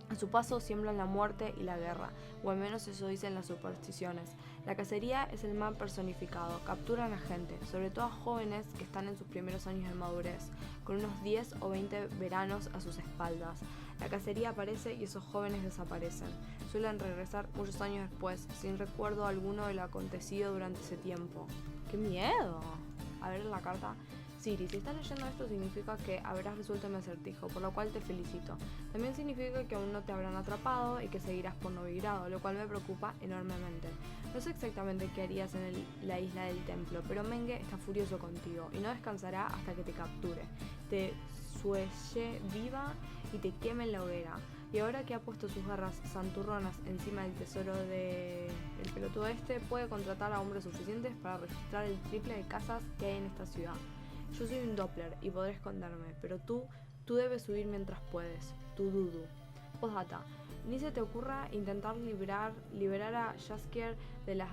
Speaker 1: A su paso siembran la muerte y la guerra, o al menos eso dicen las supersticiones. La cacería es el mal personificado. Capturan a gente, sobre todo a jóvenes que están en sus primeros años de madurez, con unos 10 o 20 veranos a sus espaldas. La cacería aparece y esos jóvenes desaparecen. Suelen regresar muchos años después, sin recuerdo alguno de lo acontecido durante ese tiempo. ¡Qué miedo! A ver la carta. Siri, si estás leyendo esto significa que habrás resuelto mi acertijo, por lo cual te felicito. También significa que aún no te habrán atrapado y que seguirás por Novigrado, lo cual me preocupa enormemente. No sé exactamente qué harías en la isla del templo, pero Menge está furioso contigo y no descansará hasta que te capture, te suelle viva y te queme en la hoguera. Y ahora que ha puesto sus garras santurronas encima del tesoro del pelotudo este, puede contratar a hombres suficientes para registrar el triple de casas que hay en esta ciudad. Yo soy un Doppler y podré esconderme, pero tú debes huir mientras puedes. Tu Dudu. Postdata. Ni se te ocurra intentar liberar a Jaskier de las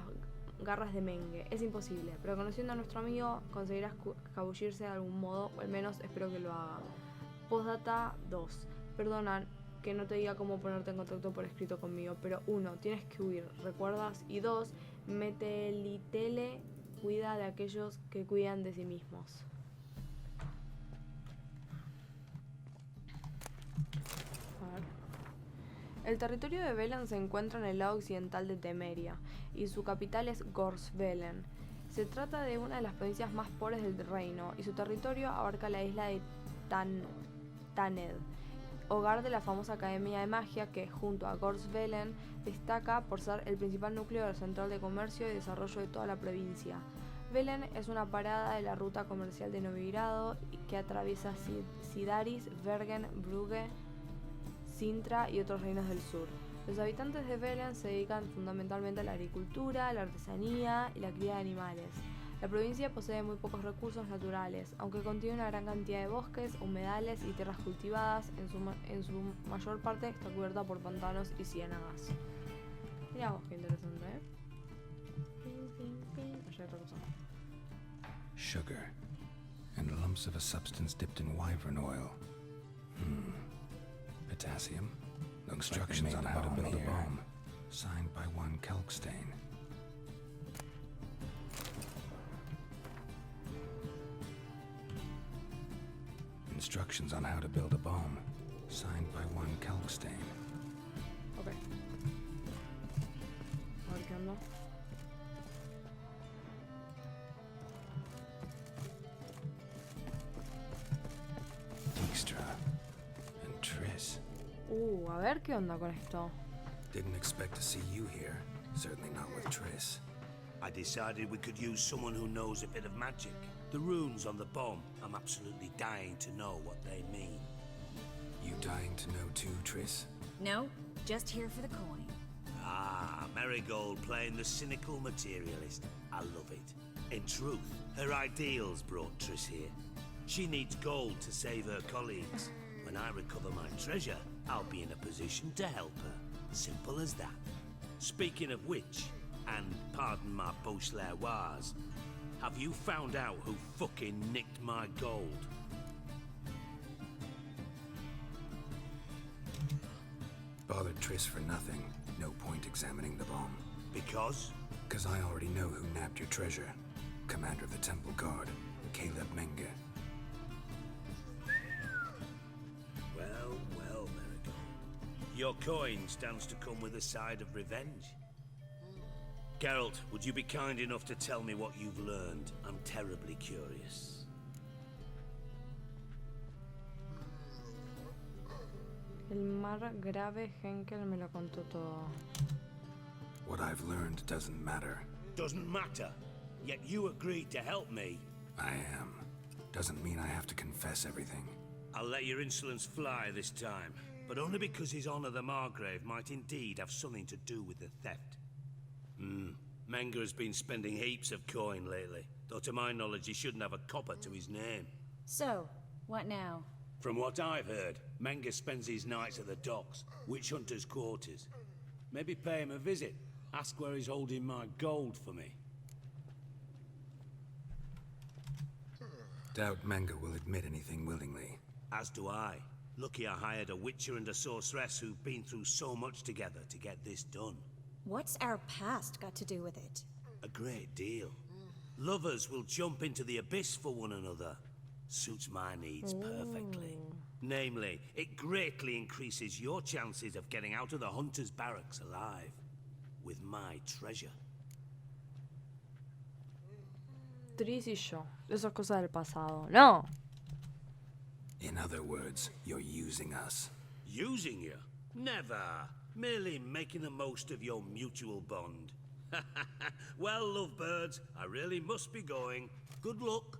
Speaker 1: garras de Menge. Es imposible, pero conociendo a nuestro amigo conseguirás escabullirse de algún modo, o al menos espero que lo haga. Postdata 2. Perdona que no te diga cómo ponerte en contacto por escrito conmigo, pero 1. Tienes que huir, ¿recuerdas? Y 2. Metelitele cuida de aquellos que cuidan de sí mismos. El territorio de Velen se encuentra en el lado occidental de Temeria, y su capital es Gorsvelen. Se trata de una de las provincias más pobres del reino, y su territorio abarca la isla de Taned, hogar de la famosa Academia de Magia que, junto a Gorsvelen, destaca por ser el principal núcleo central de comercio y desarrollo de toda la provincia. Velen es una parada de la ruta comercial de Novigrado que atraviesa Sidaris, Bergen, Brugge, Sintra y otros reinos del sur. Los habitantes de Velen se dedican fundamentalmente a la agricultura, la artesanía y la cría de animales. La provincia posee muy pocos recursos naturales, aunque contiene una gran cantidad de bosques, humedales y tierras cultivadas. En su mayor parte está cubierta por pantanos y ciénagas. Mirá vos, qué interesante, ¿eh? Allá hay otra cosa.
Speaker 6: Sugar. And lumps of a substance dipped in wyvern oil. Potassium. Instructions on how to build a bomb. Signed by one Kelkstain. Instructions on how to build a bomb. Signed by one Kelkstain.
Speaker 1: Ok. A ver qué onda.
Speaker 6: Dijkstra. And Triss.
Speaker 1: A ver qué onda con esto.
Speaker 6: Didn't expect to see you here. Certainly not with Triss.
Speaker 7: I decided we could use someone who knows a bit of magic. The runes on the bomb, I'm absolutely dying to know what they mean.
Speaker 6: You dying to know too, Triss?
Speaker 4: No, just here for the coin.
Speaker 7: Ah, Marigold playing the cynical materialist. I love it. In truth, her ideals brought Triss here. She needs gold to save her colleagues. When I recover my treasure, I'll be in a position to help her. Simple as that. Speaking of which, and pardon my Beauclervois, have you found out who fucking nicked my gold?
Speaker 6: Bothered Triss for nothing. No point examining the bomb.
Speaker 7: Because?
Speaker 6: Because I already know who nabbed your treasure. Commander of the Temple Guard, Caleb Menge.
Speaker 7: Well, Marigold. Your coin stands to come with a side of revenge. Geralt, would you be kind enough to tell me what you've learned? I'm terribly curious.
Speaker 1: El mar grave Henkel me lo contó todo.
Speaker 6: What I've learned doesn't matter.
Speaker 7: Doesn't matter. Yet you agreed to help me.
Speaker 6: I am. Doesn't mean I have to confess everything.
Speaker 7: I'll let your insolence fly this time, but only because His Honor the Margrave might indeed have something to do with the theft. Menge has been spending heaps of coin lately, though to my knowledge he shouldn't have a copper to his name.
Speaker 4: So, what now?
Speaker 7: From what I've heard, Menge spends his nights at the docks, witch hunters' quarters. Maybe pay him a visit, ask where he's holding my gold for me.
Speaker 6: Doubt Menge will admit anything willingly.
Speaker 7: As do I. Lucky I hired a witcher and a sorceress who've been through so much together to get this done.
Speaker 4: What's our past got to do with it?
Speaker 7: A great deal. Lovers will jump into the abyss for one another. Suits my needs perfectly. Namely, it greatly increases your chances of getting out of the hunter's barracks alive. With my treasure.
Speaker 1: Tris y yo. Eso es cosa del pasado. No.
Speaker 6: In other words, you're using us.
Speaker 7: Using you? Never. Merely making the most of your mutual bond. Well, lovebirds, I really must be going. Good luck.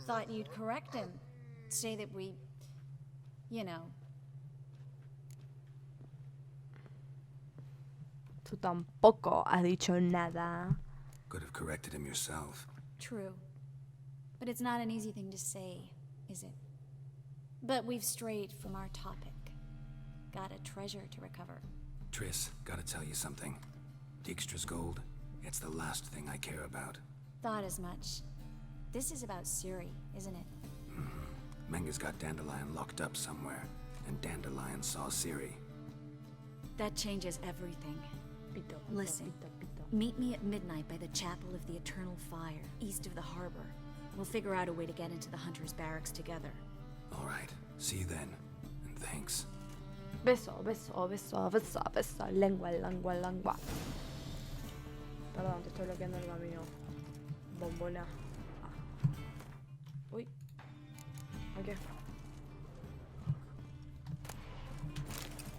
Speaker 4: Thought you'd correct him. Say that we... you know...
Speaker 1: Tú tampoco has dicho nada.
Speaker 6: Could have corrected him yourself.
Speaker 4: True. But it's not an easy thing to say, is it? But we've strayed from our topic. Got a treasure to recover.
Speaker 6: Triss, gotta tell you something. Dijkstra's gold, it's the last thing I care about.
Speaker 4: Thought as much. This is about Ciri, isn't it?
Speaker 6: Menge's got Dandelion locked up somewhere, and Dandelion saw Ciri.
Speaker 4: That changes everything.
Speaker 1: Pito,
Speaker 4: Listen, meet me at midnight by the Chapel of the Eternal Fire, east of the harbor. We'll figure out a way to get into the Hunter's Barracks together.
Speaker 6: All right, see you then, and thanks.
Speaker 1: Beso, beso, beso, beso, beso. Lengua, lengua, lengua. Perdón, te estoy bloqueando el camino. Bombona. Ah. Uy. Ok.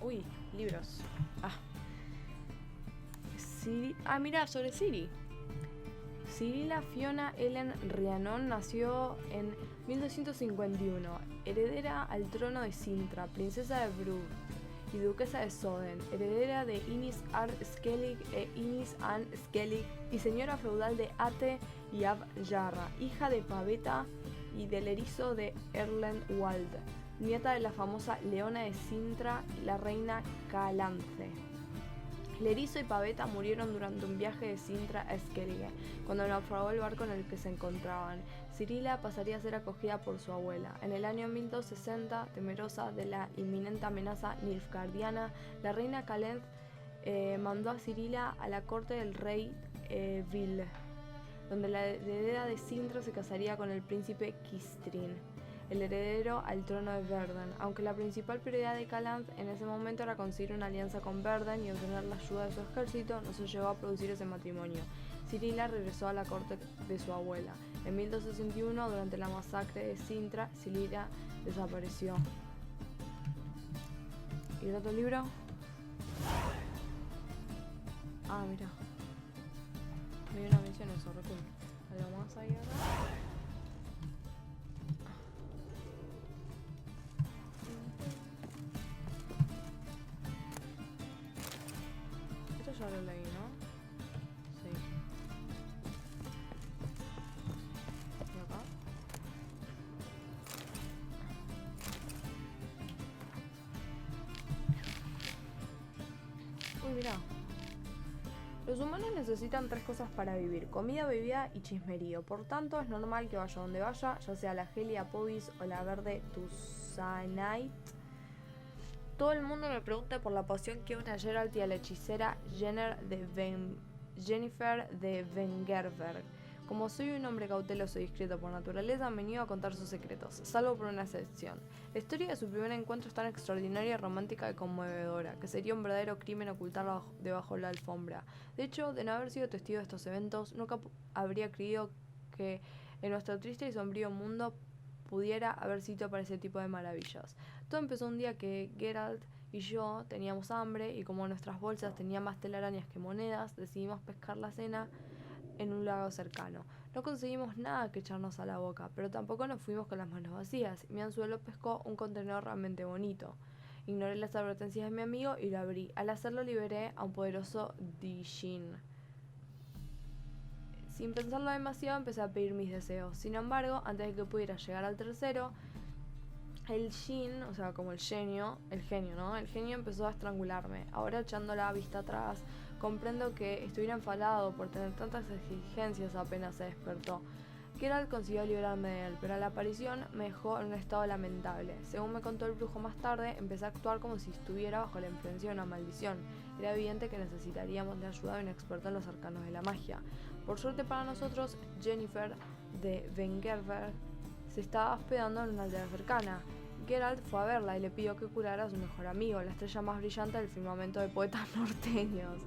Speaker 1: Uy, libros. Ah. Ciri. Ah, mira, sobre Ciri. Cirila Fiona Ellen Rhiannon nació en 1251, heredera al trono de Sintra, princesa de Brugge y duquesa de Soden, heredera de Inis Ar Skellig e Inis Ann Skellig y señora feudal de Ate y Ab Yarra, hija de Pavetta y del erizo de Erlenwald, nieta de la famosa Leona de Sintra y la reina Calanthe. El erizo y Pavetta murieron durante un viaje de Sintra a Skellige, cuando naufragó el barco en el que se encontraban. Cirila pasaría a ser acogida por su abuela. En el año 1260, temerosa de la inminente amenaza nilfgaardiana, la reina Calanthe mandó a Cirila a la corte del rey Vil, donde la heredera de Sintra se casaría con el príncipe Kistrin, el heredero al trono de Verden, aunque la principal prioridad de Calanthe en ese momento era conseguir una alianza con Verden y obtener la ayuda de su ejército, no se llegó a producir ese matrimonio. Cirila regresó a la corte de su abuela. En 1261, durante la masacre de Sintra, Cirila desapareció. ¿Y el otro libro? Ah, mira. Me dio una mención eso, recuerdo. Algo más ahí ahora. Ya lo leí, ¿no? Sí. mirá. Los humanos necesitan 3 cosas para vivir: comida, bebida y chismerío. Por tanto, es normal que vaya donde vaya, ya sea la Helia Pobis o la verde Tussanite. Todo el mundo me pregunta por la poción que una Geralt y a la hechicera Jennifer de Wengerberg. Como soy un hombre cauteloso y discreto por naturaleza, me niego a contar sus secretos, salvo por una excepción. La historia de su primer encuentro es tan extraordinaria, romántica y conmovedora, que sería un verdadero crimen ocultarla debajo la alfombra. De hecho, de no haber sido testigo de estos eventos, nunca habría creído que en nuestro triste y sombrío mundo pudiera haber sitio para ese tipo de maravillas. Todo empezó un día que Geralt y yo teníamos hambre y como nuestras bolsas tenían más telarañas que monedas, decidimos pescar la cena en un lago cercano. No conseguimos nada que echarnos a la boca, pero tampoco nos fuimos con las manos vacías. Mi anzuelo pescó un contenedor realmente bonito. Ignoré las advertencias de mi amigo y lo abrí. Al hacerlo liberé a un poderoso Dijin. Sin pensarlo demasiado empecé a pedir mis deseos. Sin embargo, antes de que pudiera llegar al tercero, el Jin, o sea, como el genio, ¿no? El genio empezó a estrangularme. Ahora, echando la vista atrás, comprendo que estuviera enfadado por tener tantas exigencias apenas se despertó. Geralt consiguió liberarme de él, pero la aparición me dejó en un estado lamentable. Según me contó el brujo más tarde, empecé a actuar como si estuviera bajo la influencia de una maldición. Era evidente que necesitaríamos de ayuda de un experto en los arcanos de la magia. Por suerte para nosotros, Jennifer de Wengerberg se estaba hospedando en una aldea cercana. Geralt fue a verla y le pidió que curara a su mejor amigo, la estrella más brillante del firmamento de poetas norteños.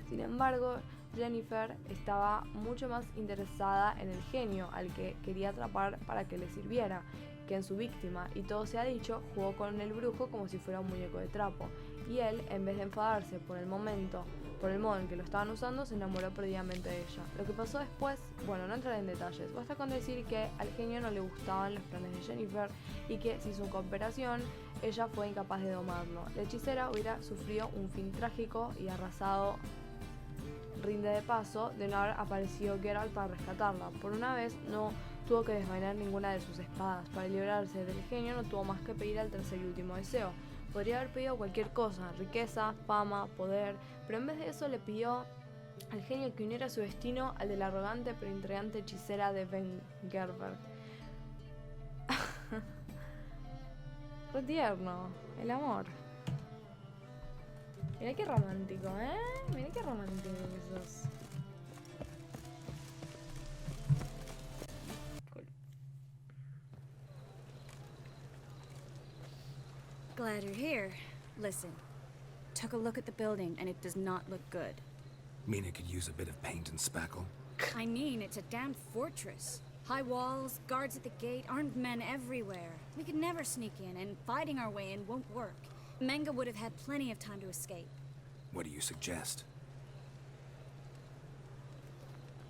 Speaker 1: Sin embargo, Jennifer estaba mucho más interesada en el genio, al que quería atrapar para que le sirviera, que en su víctima, y todo se ha dicho, jugó con el brujo como si fuera un muñeco de trapo. Y él, en vez de enfadarse por el modo en que lo estaban usando, se enamoró perdidamente de ella. Lo que pasó después, bueno, no entraré en detalles, basta con decir que al genio no le gustaban los planes de Jennifer y que sin su cooperación ella fue incapaz de domarlo. La hechicera hubiera sufrido un fin trágico y arrasado rinde de paso de no haber aparecido Geralt para rescatarla. Por una vez no tuvo que desvainar ninguna de sus espadas. Para librarse del genio no tuvo más que pedir el tercer y último deseo. Podría haber pedido cualquier cosa, riqueza, fama, poder, pero en vez de eso le pidió al genio que uniera su destino al de la arrogante pero intrigante hechicera de Wengerberg. Re tierno, el amor. Mirá qué romántico, ¿eh? Mirá qué romántico que sos. Cool.
Speaker 4: Glad you're here. Listen, took a look at the building and it does not look good.
Speaker 6: Mean it could use a bit of paint and spackle?
Speaker 4: I mean, it's a damn fortress. High walls, guards at the gate, armed men everywhere. We could never sneak in, and fighting our way in won't work. Menga would have had plenty of time to escape.
Speaker 6: What do you suggest?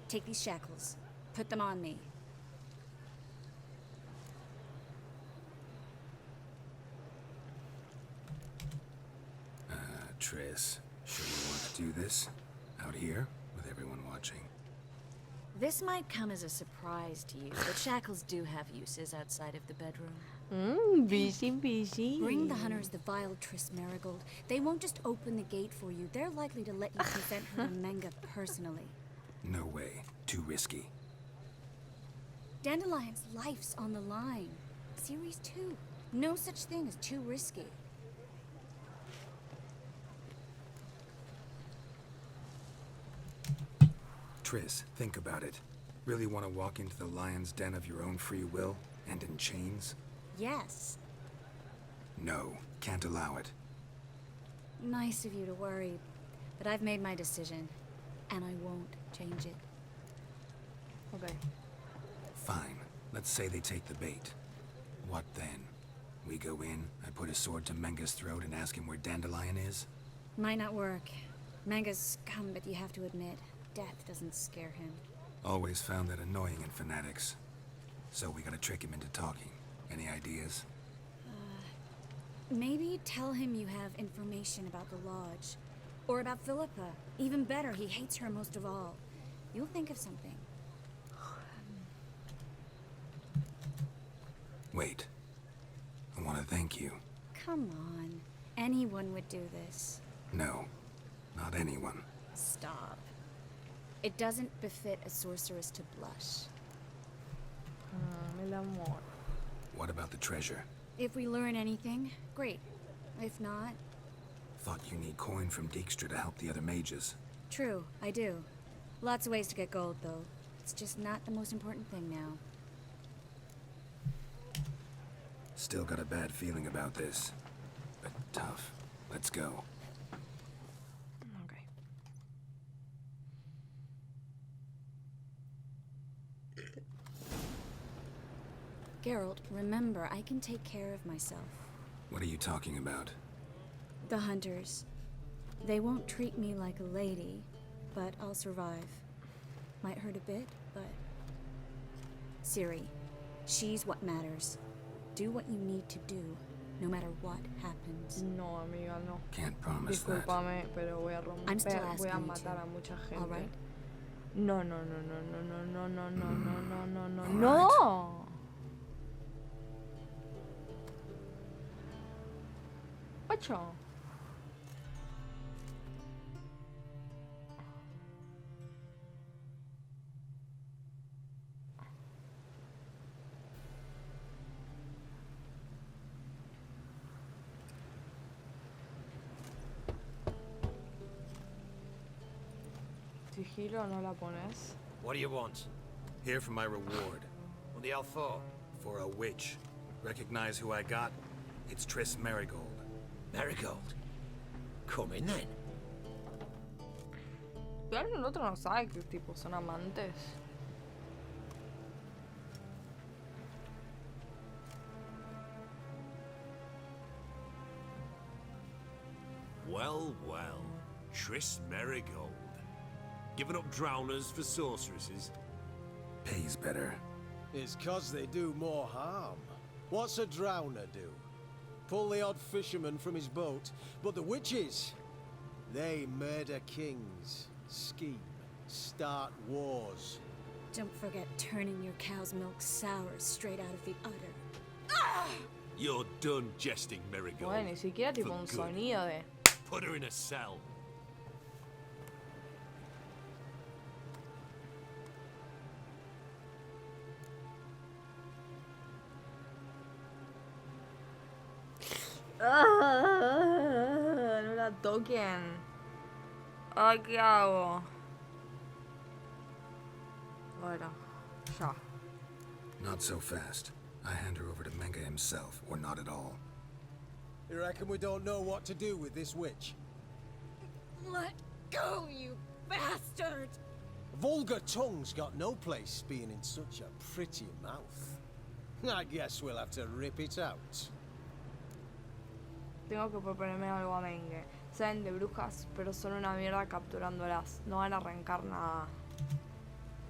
Speaker 4: Take these shackles. Put them on me.
Speaker 6: Triss, sure you want to do this? Out here, with everyone watching?
Speaker 4: This might come as a surprise to you, but shackles do have uses outside of the bedroom.
Speaker 1: Busy.
Speaker 4: Bring the hunters the vile Triss Marigold. They won't just open the gate for you. They're likely to let you present her to Menga personally.
Speaker 6: No way. Too risky.
Speaker 4: Dandelion's life's on the line. Series 2. No such thing as too risky.
Speaker 6: Triss, think about it. Really want to walk into the lion's den of your own free will, and in chains?
Speaker 4: Yes.
Speaker 6: No, can't allow it.
Speaker 4: Nice of you to worry, but I've made my decision, and I won't change it.
Speaker 1: Okay.
Speaker 6: Fine. Let's say they take the bait. What then? We go in, I put a sword to Menga's throat and ask him where Dandelion is?
Speaker 4: Might not work. Menga's scum, but you have to admit, death doesn't scare him.
Speaker 6: Always found that annoying in fanatics. So we gotta trick him into talking. Any ideas?
Speaker 4: Maybe tell him you have information about the Lodge. Or about Philippa. Even better, he hates her most of all. You'll think of something.
Speaker 6: Wait. I want to thank you.
Speaker 4: Come on. Anyone would do this.
Speaker 6: No. Not anyone.
Speaker 4: Stop. It doesn't befit a sorceress to blush.
Speaker 1: El amor.
Speaker 6: What about the treasure?
Speaker 4: If we learn anything, great. If not,
Speaker 6: Thought you need coin from Dijkstra to help the other mages.
Speaker 4: true, I do. Lots of ways to get gold, though. It's just not the most important thing now.
Speaker 6: Still got a bad feeling about this. But tough. Let's go.
Speaker 1: Okay.
Speaker 4: Geralt, remember, I can take care of myself.
Speaker 6: What are you talking about?
Speaker 4: The hunters. They won't treat me like a lady, but I'll survive. Might hurt a bit, but... Ciri, she's what matters. Do what you need to do, no matter what happens.
Speaker 1: No, amiga, no.
Speaker 6: Can't promise that.
Speaker 1: Discúlpame, pero voy a
Speaker 4: I'm still
Speaker 1: romper, voy a
Speaker 4: asking you
Speaker 1: matar
Speaker 4: to.
Speaker 1: a mucha gente.
Speaker 4: All right?
Speaker 1: No, no, no, no, no, no, no, no, no, no, no, no,
Speaker 6: All
Speaker 1: no. Ocho. Sigilo, no la pones.
Speaker 11: What do you want?
Speaker 6: Here for my reward.
Speaker 11: What the hell for?
Speaker 6: For a witch. Recognize who I got? It's Triss Merigold.
Speaker 11: Marigold. Come in then.
Speaker 1: Igual el otro no sabe que tipo son amantes.
Speaker 7: Well, well. Triss Merigold. Giving up drowners for sorceresses?
Speaker 6: Pays better.
Speaker 12: It's 'cause they do more harm. What's a drowner do? Pull the odd fisherman from his boat, but the witches, they murder kings, scheme, start wars.
Speaker 4: Don't forget turning your cow's milk sour straight out of the udder.
Speaker 7: You're done jesting, Merigold.
Speaker 1: Bueno, ni siquiera tipo
Speaker 7: For
Speaker 1: un
Speaker 7: good.
Speaker 1: sonido de...
Speaker 7: Put her in a cell.
Speaker 1: No la toquen. Ay, ¿qué hago? Bueno, ya.
Speaker 6: Not so fast. I hand her over to Menga himself, or not at all.
Speaker 12: You reckon we don't know what to do with this witch?
Speaker 4: Let go, you bastard!
Speaker 12: Vulgar tongue's got no place being in such a pretty mouth. I guess we'll have to rip it out.
Speaker 1: Tengo que proponerme algo a Menge. Saben de brujas, pero son una mierda capturándolas. No van a arrancar nada.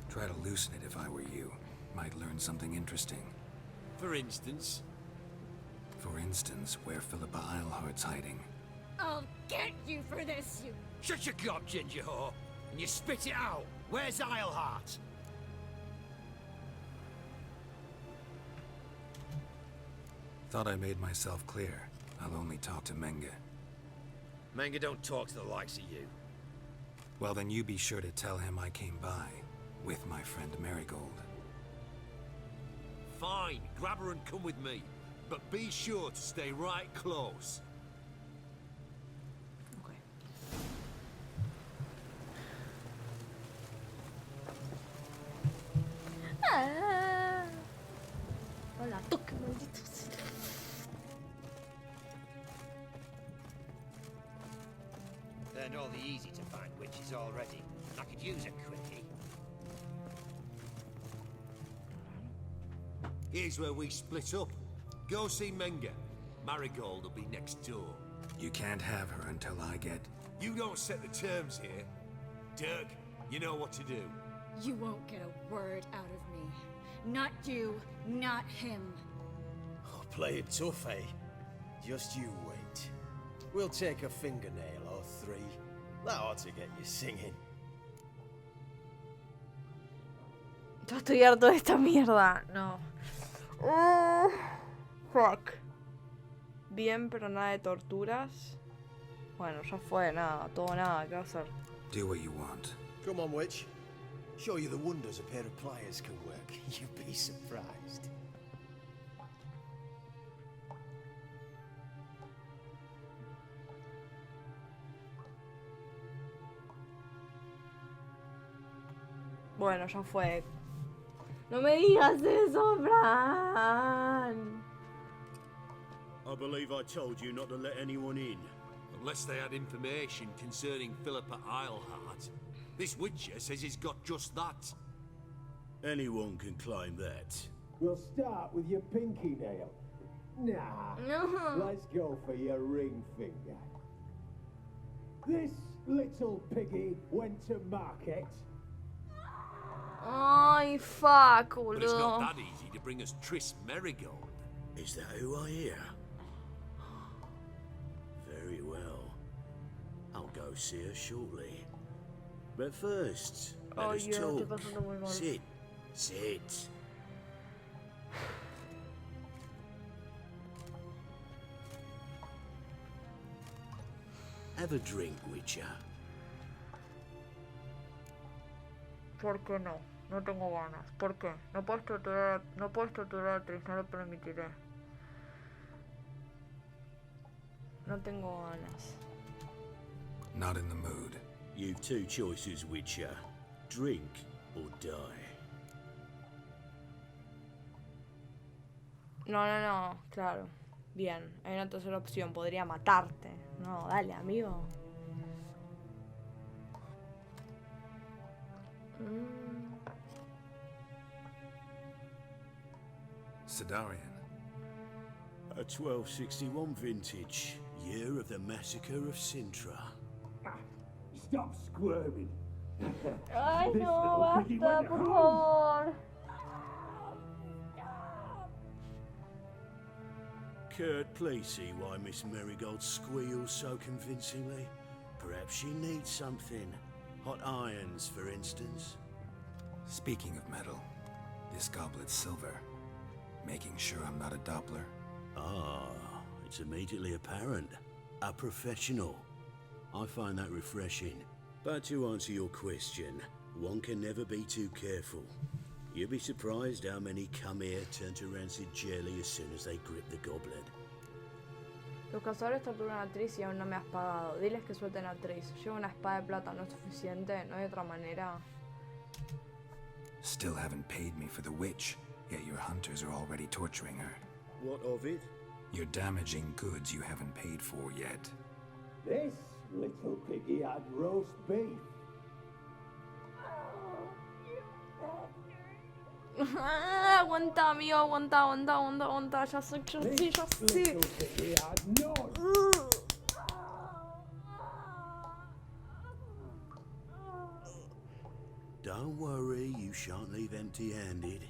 Speaker 6: Try to loosen it if I were you. Might learn something interesting.
Speaker 7: For instance?
Speaker 6: For instance, where Philippa Eilhart's hiding.
Speaker 4: I'll get you for this, you...
Speaker 11: Shut your gob, ginger whore, and you spit it out. Where's Eilhart?
Speaker 6: Thought I made myself clear. I'll only talk to Menga.
Speaker 11: Manga don't talk to the likes of you.
Speaker 6: Well, then you be sure to tell him I came by with my friend Marigold.
Speaker 7: Fine, grab her and come with me. But be sure to stay right close.
Speaker 1: Okay. Ah. No la toque, maldito sea.
Speaker 11: Learned all the easy to find witches already. I could use a quickie.
Speaker 7: Here's where we split up. Go see Menga. Marigold will be next door.
Speaker 6: You can't have her until I get...
Speaker 7: You don't set the terms here. Dirk, you know what to do.
Speaker 4: You won't get a word out of me. Not you, not him.
Speaker 12: Oh, play it tough, eh? Just you wait. We'll take a fingernail or three. That ought to get you singing.
Speaker 1: Ya estoy harto de esta mierda. No. Fuck. Bien, pero nada de torturas. Bueno, ya fue, nada, todo nada, ¿qué va a hacer?
Speaker 6: Do what you want.
Speaker 12: Come on, witch. Show you the wonders a pair of pliers can work. You'd be surprised.
Speaker 1: Bueno, ya fue. No me digas eso, Fran.
Speaker 7: I believe I told you not to let anyone in.
Speaker 13: Unless they had information concerning Philippa Eilhart. This Witcher says he's got just that.
Speaker 7: Anyone can claim that.
Speaker 14: We'll start with your pinky nail. Nah.
Speaker 1: No.
Speaker 14: Let's go for your ring finger. This little piggy went to market.
Speaker 1: Ay, fuck,
Speaker 13: But it's not
Speaker 1: boludo.
Speaker 13: that easy to bring us Triss Merigold.
Speaker 7: Is that who I hear? Very well. I'll go see her shortly. But first, let
Speaker 1: Oh,
Speaker 7: us
Speaker 1: yeah, estoy
Speaker 7: talk.
Speaker 1: pasando muy mal.
Speaker 7: Sit. Sit. Have a drink, Witcher.
Speaker 1: ¿Por qué no? No tengo ganas. ¿Por qué? No puedes torturar a Triss, no lo permitiré. No tengo ganas.
Speaker 6: Not in the mood.
Speaker 7: You've two choices, Witcher. Drink or die.
Speaker 1: No, claro. Bien, hay una tercera opción, podría matarte. No, dale, amigo.
Speaker 6: Sidarian.
Speaker 7: A 1261 vintage, year of the massacre of Sintra.
Speaker 8: Stop squirming.
Speaker 1: Ay,
Speaker 8: This
Speaker 1: no,
Speaker 8: little piggy
Speaker 1: basta,
Speaker 8: went
Speaker 1: por
Speaker 8: home.
Speaker 1: favor.
Speaker 7: Kurt, please see why Miss Marigold squeals so convincingly. Perhaps she needs something. Hot irons, for instance.
Speaker 6: Speaking of metal, this goblet's silver. Making sure I'm not a Doppler.
Speaker 7: Ah, it's immediately apparent. A professional. I find that refreshing. But to answer your question, one can never be too careful. You'd be surprised how many come here turn to rancid jelly as soon as they grip the goblet.
Speaker 1: Los cazadores torturan a Triss y aún no me has pagado. Diles que suelten a Triss. Llevo una espada de plata, ¿no es suficiente? ¿No hay otra manera?
Speaker 6: Still haven't paid me for the witch, yet your hunters are already torturing her.
Speaker 7: What of it?
Speaker 6: You're damaging goods you haven't paid for yet.
Speaker 14: This little piggy had roast beef.
Speaker 1: Aguanta, amigo, aguanta. Ya sé.
Speaker 14: Little piggy had no.
Speaker 7: Don't worry, you shan't leave empty-handed.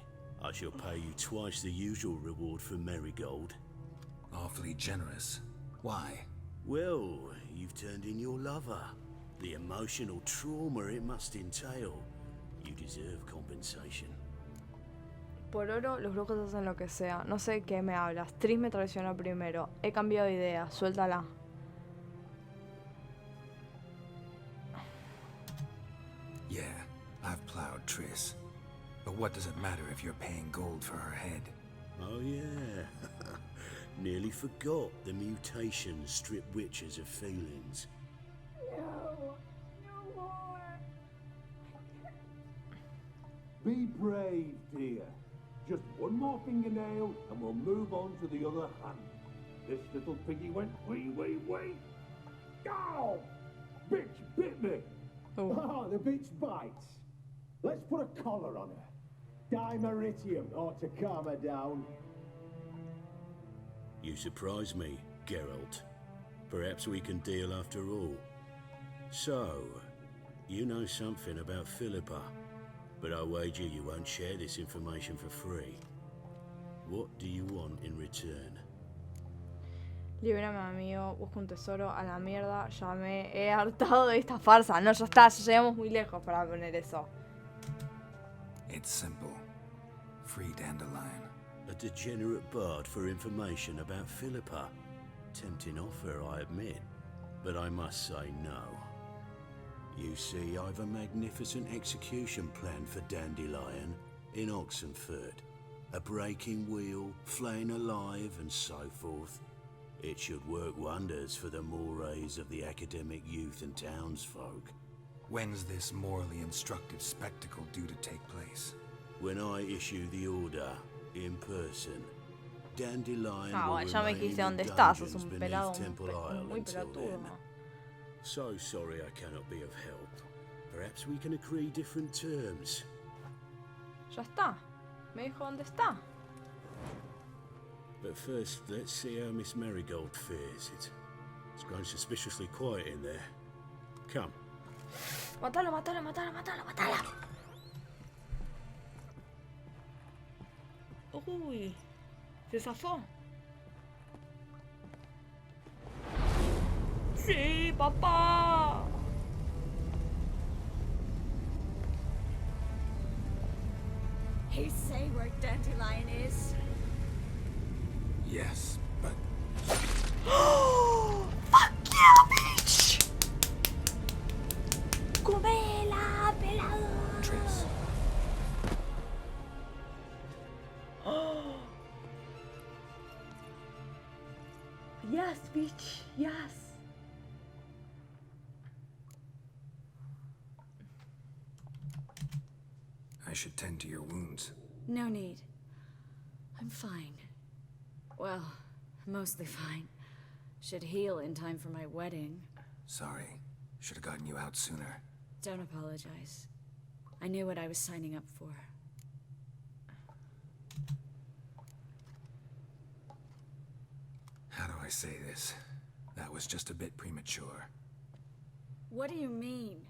Speaker 7: I shall pay you twice the usual reward for Marigold.
Speaker 6: Awfully generous. Why?
Speaker 7: Well, you've turned in your lover. The emotional trauma it must entail. You deserve compensation.
Speaker 1: Por oro, los brujos hacen lo que sea. No sé de qué me hablas. Triss me traicionó primero. He cambiado de idea. Suéltala.
Speaker 6: Yeah, I've plowed Triss. But what does it matter if you're paying gold for her head?
Speaker 7: Oh yeah. Nearly forgot the mutations strip witches of feelings.
Speaker 1: No more.
Speaker 14: Be brave, dear. Just one more fingernail and we'll move on to the other hand. This little piggy went wee. Oh! Bitch bit me! Oh, the bitch bites. Let's put a collar on her. Dimeritium ought to calm her down.
Speaker 7: You surprise me, Geralt. Perhaps we can deal after all. So, you know something about Philippa, but I wager you won't share this information for free. What do you want in return?
Speaker 1: Libérame, amigo. Busco un tesoro. A la mierda. Ya me he hartado de esta farsa. No, ya está. Ya llegamos muy lejos para poner eso.
Speaker 6: It's simple. Free Dandelion.
Speaker 7: A degenerate bard for information about Philippa. Tempting offer, I admit.
Speaker 15: but I must say no. You see, I've a magnificent execution plan for Dandelion in Oxenford. A breaking wheel, flaying alive, and so forth. It should work wonders for the mores of the academic youth and townsfolk.
Speaker 6: When's this morally instructive spectacle due to take place?
Speaker 15: When I issue the order, in person. Dandelion
Speaker 1: Ah,
Speaker 15: will
Speaker 1: bueno, ya me
Speaker 15: remain
Speaker 1: dijiste
Speaker 15: in
Speaker 1: dónde
Speaker 15: the
Speaker 1: estás, sos
Speaker 15: dungeons
Speaker 1: un
Speaker 15: beneath
Speaker 1: pelado
Speaker 15: Temple Isle
Speaker 1: muy
Speaker 15: until
Speaker 1: pelotudo.
Speaker 15: then. So sorry I cannot be of help. Perhaps we can agree different terms.
Speaker 1: Ya está. Me dijo dónde está.
Speaker 15: But first, let's see how Miss Marigold fares. It's grown suspiciously quiet in there. Come.
Speaker 1: Matalo, matalo, matalo, matalo, matalo. Uy. Se zafó. Sí, papá.
Speaker 4: He say where Dandelion is?
Speaker 6: Yes, but...
Speaker 4: Fuck yeah, bitch! Comela, pelado!
Speaker 6: Triss.
Speaker 1: Yes, bitch. Yes.
Speaker 6: I should tend to your wounds.
Speaker 4: No need. I'm fine. Well, mostly fine. Should heal in time for my wedding.
Speaker 6: Sorry. Should have gotten you out sooner.
Speaker 4: Don't apologize. I knew what I was signing up for.
Speaker 6: How do I say this? That was just a bit premature.
Speaker 4: What do you mean?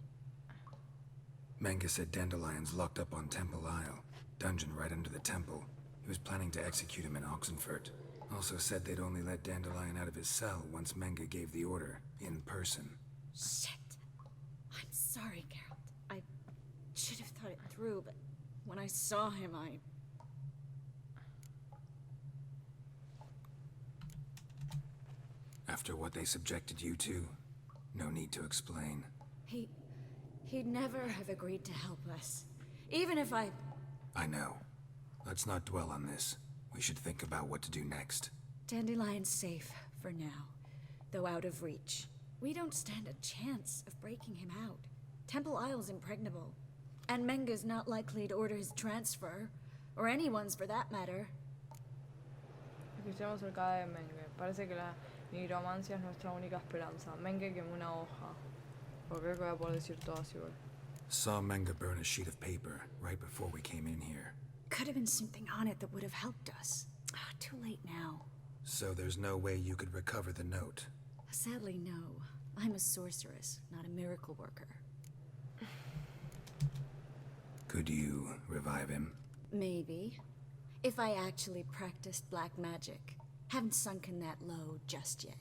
Speaker 6: Menge said Dandelion's locked up on Temple Isle. Dungeon right under the temple. He was planning to execute him in Oxenfurt. Also said they'd only let Dandelion out of his cell once Menge gave the order, in person.
Speaker 4: Shit. I'm sorry, Geralt. I should have thought it through, but when I saw him,
Speaker 6: After what they subjected you to, no need to explain.
Speaker 4: He'd never have agreed to help us. Even if I
Speaker 6: know. Let's not dwell on this. We should think about what to do next.
Speaker 4: Dandelion's safe for now, though out of reach. We don't stand a chance of breaking him out. Temple Isle's impregnable. And Menge's not likely to order his transfer. Or anyone's for that matter.
Speaker 1: Escuchemos cerca de Menge. Parece que la nigromancia es nuestra única esperanza. Menge quemó una hoja. Porque creo que voy a poder decir todo así, güey.
Speaker 6: Saw Menge burn a sheet of paper right before we came in here.
Speaker 4: Could have been something on it that would have helped us. Too late now.
Speaker 6: So there's no way you could recover the note?
Speaker 4: Sadly, no. I'm a sorceress, not a miracle worker.
Speaker 6: Could you revive him?
Speaker 4: Maybe. If I actually practiced black magic. Haven't sunken that low just yet.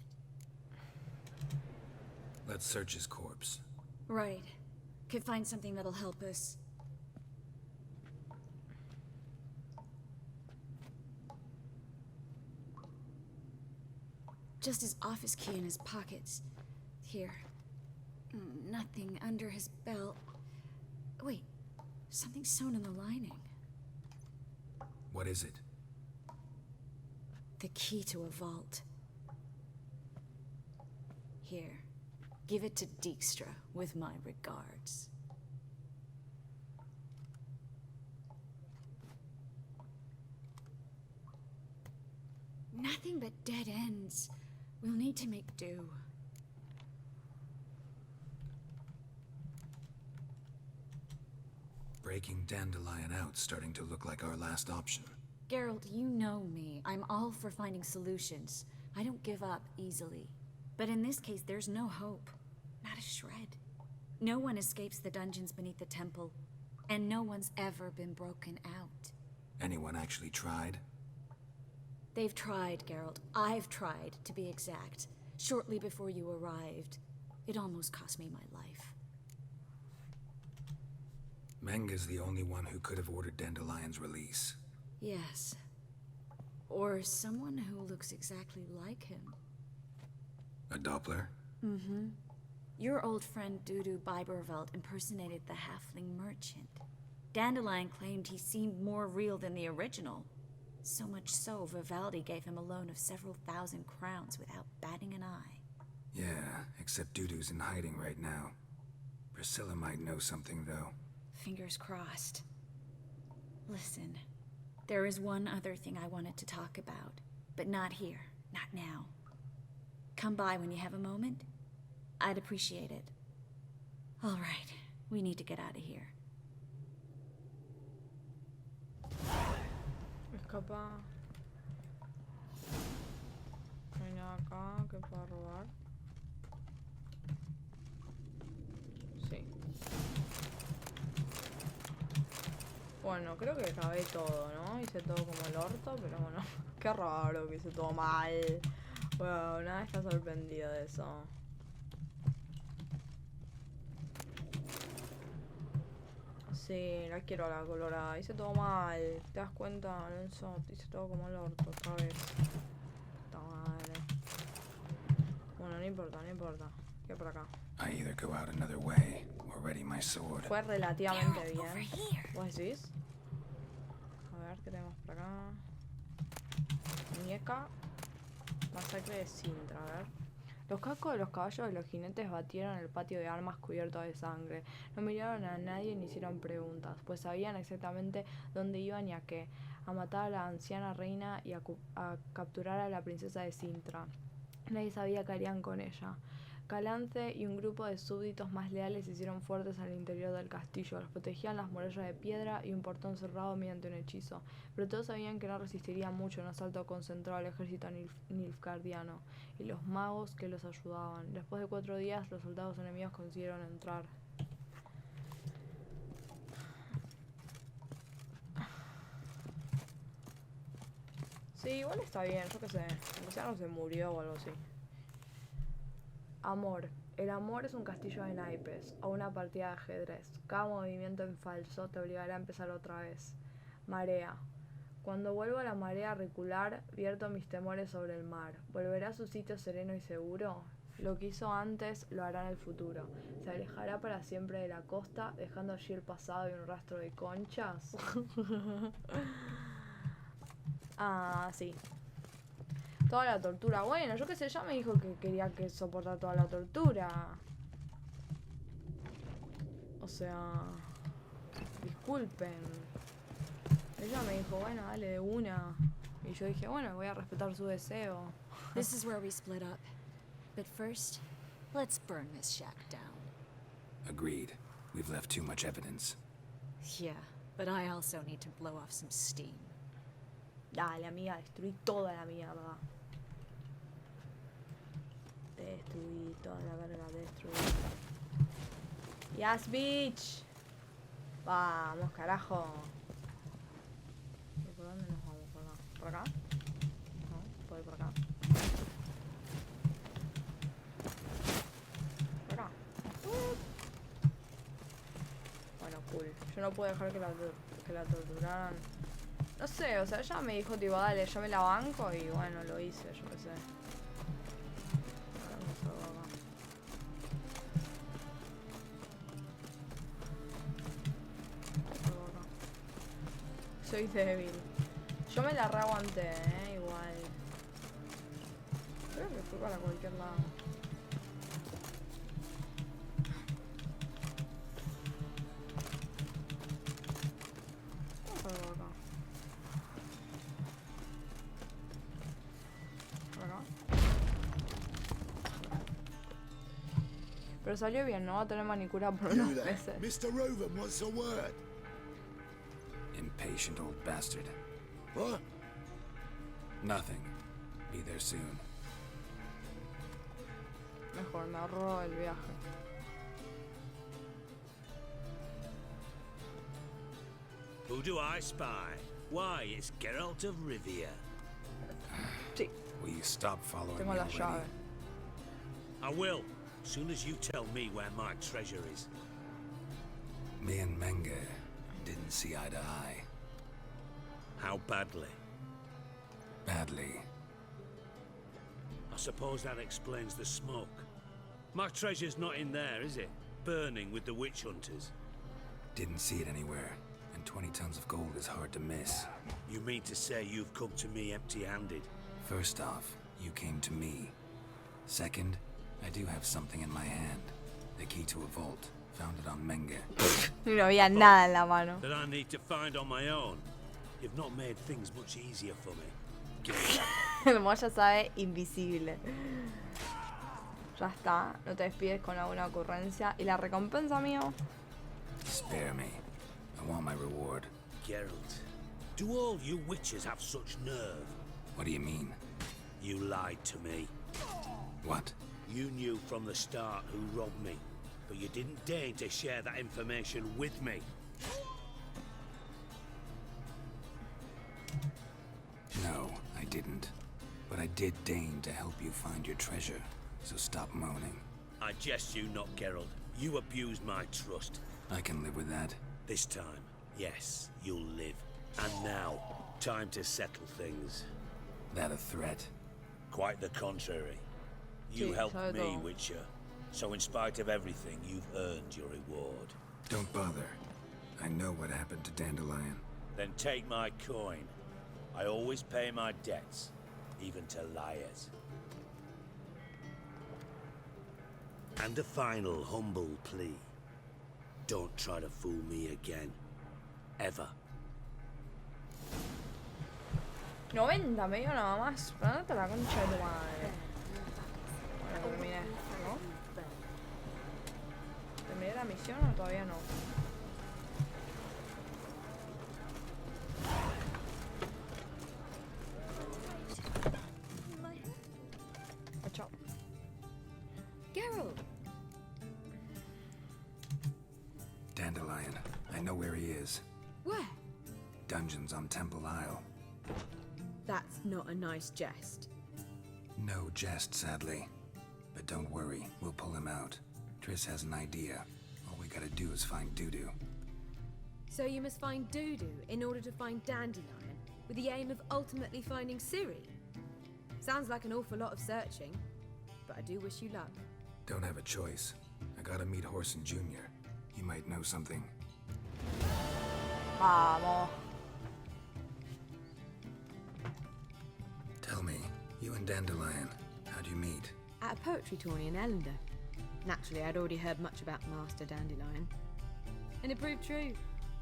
Speaker 6: Let's search his corpse.
Speaker 4: Right. Could find something that'll help us. Just his office key in his pockets. Here. Nothing under his belt. Wait. Something sewn in the lining.
Speaker 6: What is it?
Speaker 4: The key to a vault. Here. Give it to Dijkstra with my regards. Nothing but dead ends. We'll need to make do.
Speaker 6: Breaking Dandelion out's starting to look like our last option.
Speaker 4: Geralt, you know me. I'm all for finding solutions. I don't give up easily. But in this case, there's no hope. Not a shred. No one escapes the dungeons beneath the temple. And no one's ever been broken out.
Speaker 6: Anyone actually tried?
Speaker 4: They've tried, Geralt. I've tried, to be exact. Shortly before you arrived. It almost cost me my life.
Speaker 6: Menge's the only one who could have ordered Dandelion's release.
Speaker 4: Yes. Or someone who looks exactly like him.
Speaker 6: A Doppler?
Speaker 4: Mm-hmm. Your old friend Dudu Biberveld impersonated the halfling merchant. Dandelion claimed he seemed more real than the original. So much so, Vivaldi gave him a loan of several thousand crowns without batting an eye.
Speaker 6: Yeah, except Dudu's in hiding right now. Priscilla might know something, though.
Speaker 4: Fingers crossed. Listen, there is one other thing I wanted to talk about, but not here, not now. Come by when you have a moment. I'd appreciate it. All right, we need to get out of here.
Speaker 1: Escapa. No hay nada acá que pueda robar. Sí. Bueno, creo que acabé todo, ¿no? Hice todo como el orto, pero bueno. Qué raro que hice todo mal. Bueno, nada está sorprendido de eso. Sí, la quiero a la colorada. Hice todo mal. ¿Te das cuenta, Alonso? Hice todo como el orto otra vez. Está mal. Bueno, no importa, no importa. ¿Qué por acá?
Speaker 6: I either go out another way or ready my sword.
Speaker 1: Fue relativamente bien. ¿Vos decís? A ver, ¿qué tenemos por acá? Muñeca. Masacre de Sintra, a ver. Los cascos de los caballos de los jinetes batieron el patio de armas cubierto de sangre. No miraron a nadie ni hicieron preguntas, pues sabían exactamente dónde iban y a qué. A matar a la anciana reina y a capturar a la princesa de Sintra. Nadie sabía qué harían con ella. Calance y un grupo de súbditos más leales se hicieron fuertes al interior del castillo. Los protegían las murallas de piedra y un portón cerrado mediante un hechizo. Pero todos sabían que no resistiría mucho un asalto concentrado al ejército nilfgaardiano y los magos que los ayudaban. Después de 4 días, los soldados enemigos consiguieron entrar. Sí, igual está bien, yo qué sé. Aunque sea no se murió o algo así. Amor. El amor es un castillo de naipes o una partida de ajedrez. Cada movimiento en falso te obligará a empezar otra vez. Marea. Cuando vuelva la marea a recular, vierto mis temores sobre el mar. ¿Volverá a su sitio sereno y seguro? Lo que hizo antes lo hará en el futuro. Se alejará para siempre de la costa, dejando allí el pasado y un rastro de conchas. Ah, sí. Toda la tortura. Bueno, yo qué sé, ella me dijo que quería que soportar toda la tortura. O sea, disculpen. Ella me dijo, bueno, dale de una. Y yo dije, bueno, voy a respetar su deseo.
Speaker 4: This is where we split up. But first, let's burn this shack down.
Speaker 6: Agreed. We've left too much evidence.
Speaker 4: Yeah, but I also need to blow off some steam.
Speaker 1: Dale, amiga, destruí toda la mierda. Destruí toda la verga, destruí. Yes, bitch. Vamos, carajo. ¿Por dónde nos vamos? ¿Por acá? No, puedo ir por acá. Por acá. Bueno, cool. Yo no puedo dejar que la torturaran. No sé, o sea, ella me dijo, tipo, dale, yo me la banco y bueno, lo hice, yo qué sé. Ahora me salgo acá. Soy débil. Yo me la reaguanté, igual. Creo que fui para cualquier lado. ¿Cómo salgo acá? Pero salió bien, no va a tener manicura por unos meses.
Speaker 7: Mr. Roven wants a word.
Speaker 6: Impatient old bastard.
Speaker 7: What?
Speaker 6: Nothing. Be there soon.
Speaker 1: Mejor, me ahorro el viaje.
Speaker 7: Who do I spy? Why, it's Geralt of Rivia.
Speaker 1: Sí.
Speaker 6: Will you stop following
Speaker 1: Tengo
Speaker 6: me
Speaker 1: la
Speaker 6: already?
Speaker 1: llave.
Speaker 7: I will, soon as you tell me where my treasure is.
Speaker 6: Me and Menge didn't see eye to eye.
Speaker 7: How badly?
Speaker 6: Badly.
Speaker 7: I suppose that explains the smoke. My treasure's not in there, is it? Burning with the witch hunters.
Speaker 6: Didn't see it anywhere, and 20 tons of gold is hard to miss.
Speaker 7: You mean to say you've come to me empty-handed?
Speaker 6: First off, you came to me. Second, I do have something in my hand. The key to a vault, found it on Menge.
Speaker 1: No había nada en la mano.
Speaker 7: That I need to find on my own. You've not made things much easier for me. Give me that.
Speaker 1: El Mo ya sabe, invisible. Ya está, no te despides con alguna ocurrencia. ¿Y la recompensa, amigo?
Speaker 6: Spare me. I want my reward.
Speaker 7: Geralt, do all you witches have such nerve?
Speaker 6: What do you mean?
Speaker 7: You lied to me.
Speaker 6: What?
Speaker 7: You knew from the start who robbed me, but you didn't deign to share that information with me.
Speaker 6: No, I didn't. But I did deign to help you find your treasure, so stop moaning.
Speaker 7: I jest you not, Geralt. You abused my trust.
Speaker 6: I can live with that.
Speaker 7: This time, yes, you'll live. And now, time to settle things.
Speaker 6: That a threat?
Speaker 7: Quite the contrary. You helped me, Witcher. So in spite of everything, you've earned your reward.
Speaker 6: Don't bother. I know what happened to Dandelion.
Speaker 7: Then take my coin. I always pay my debts, even to liars. And a final humble plea. Don't try to fool me again. Ever.
Speaker 1: 90 medio nada más. Pero no te la concha de tu madre. Bueno, terminé esto, ¿no? ¿Terminé la misión o todavía no? Chao.
Speaker 3: Geralt!
Speaker 6: Dandelion. I know where he is.
Speaker 3: Where?
Speaker 6: Dungeons on Temple Isle.
Speaker 3: That's not a nice jest.
Speaker 6: No jest, sadly. But don't worry, we'll pull him out. Triss has an idea. All we gotta do is find Dudu.
Speaker 3: So you must find Dudu in order to find Dandelion, with the aim of ultimately finding Ciri? Sounds like an awful lot of searching, but I do wish you luck.
Speaker 6: Don't have a choice. I gotta meet Horson Jr. He might know something.
Speaker 1: Vamos.
Speaker 6: Tell me, you and Dandelion, how'd you meet?
Speaker 3: At a poetry tourney in Ellender. Naturally, I'd already heard much about Master Dandelion. And it proved true.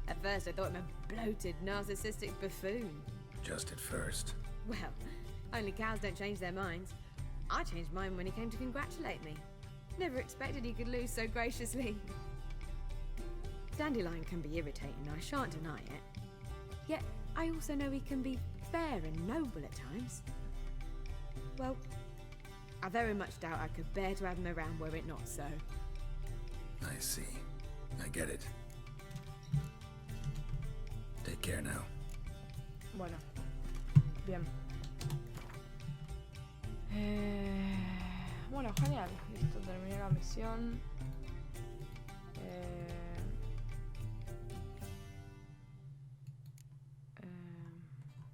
Speaker 3: At first, I thought him a bloated, narcissistic buffoon.
Speaker 6: Just at first.
Speaker 3: Well, only cows don't change their minds. I changed mine when he came to congratulate me. Never expected he could lose so graciously. Dandelion can be irritating, I shan't deny it. Yet, I also know he can be fair and noble at times. Well, I very much doubt I could bear to have him around were it not so.
Speaker 6: I see. I get it. Take care now.
Speaker 1: Bueno. Bien. Bueno, genial. Listo, terminé la misión.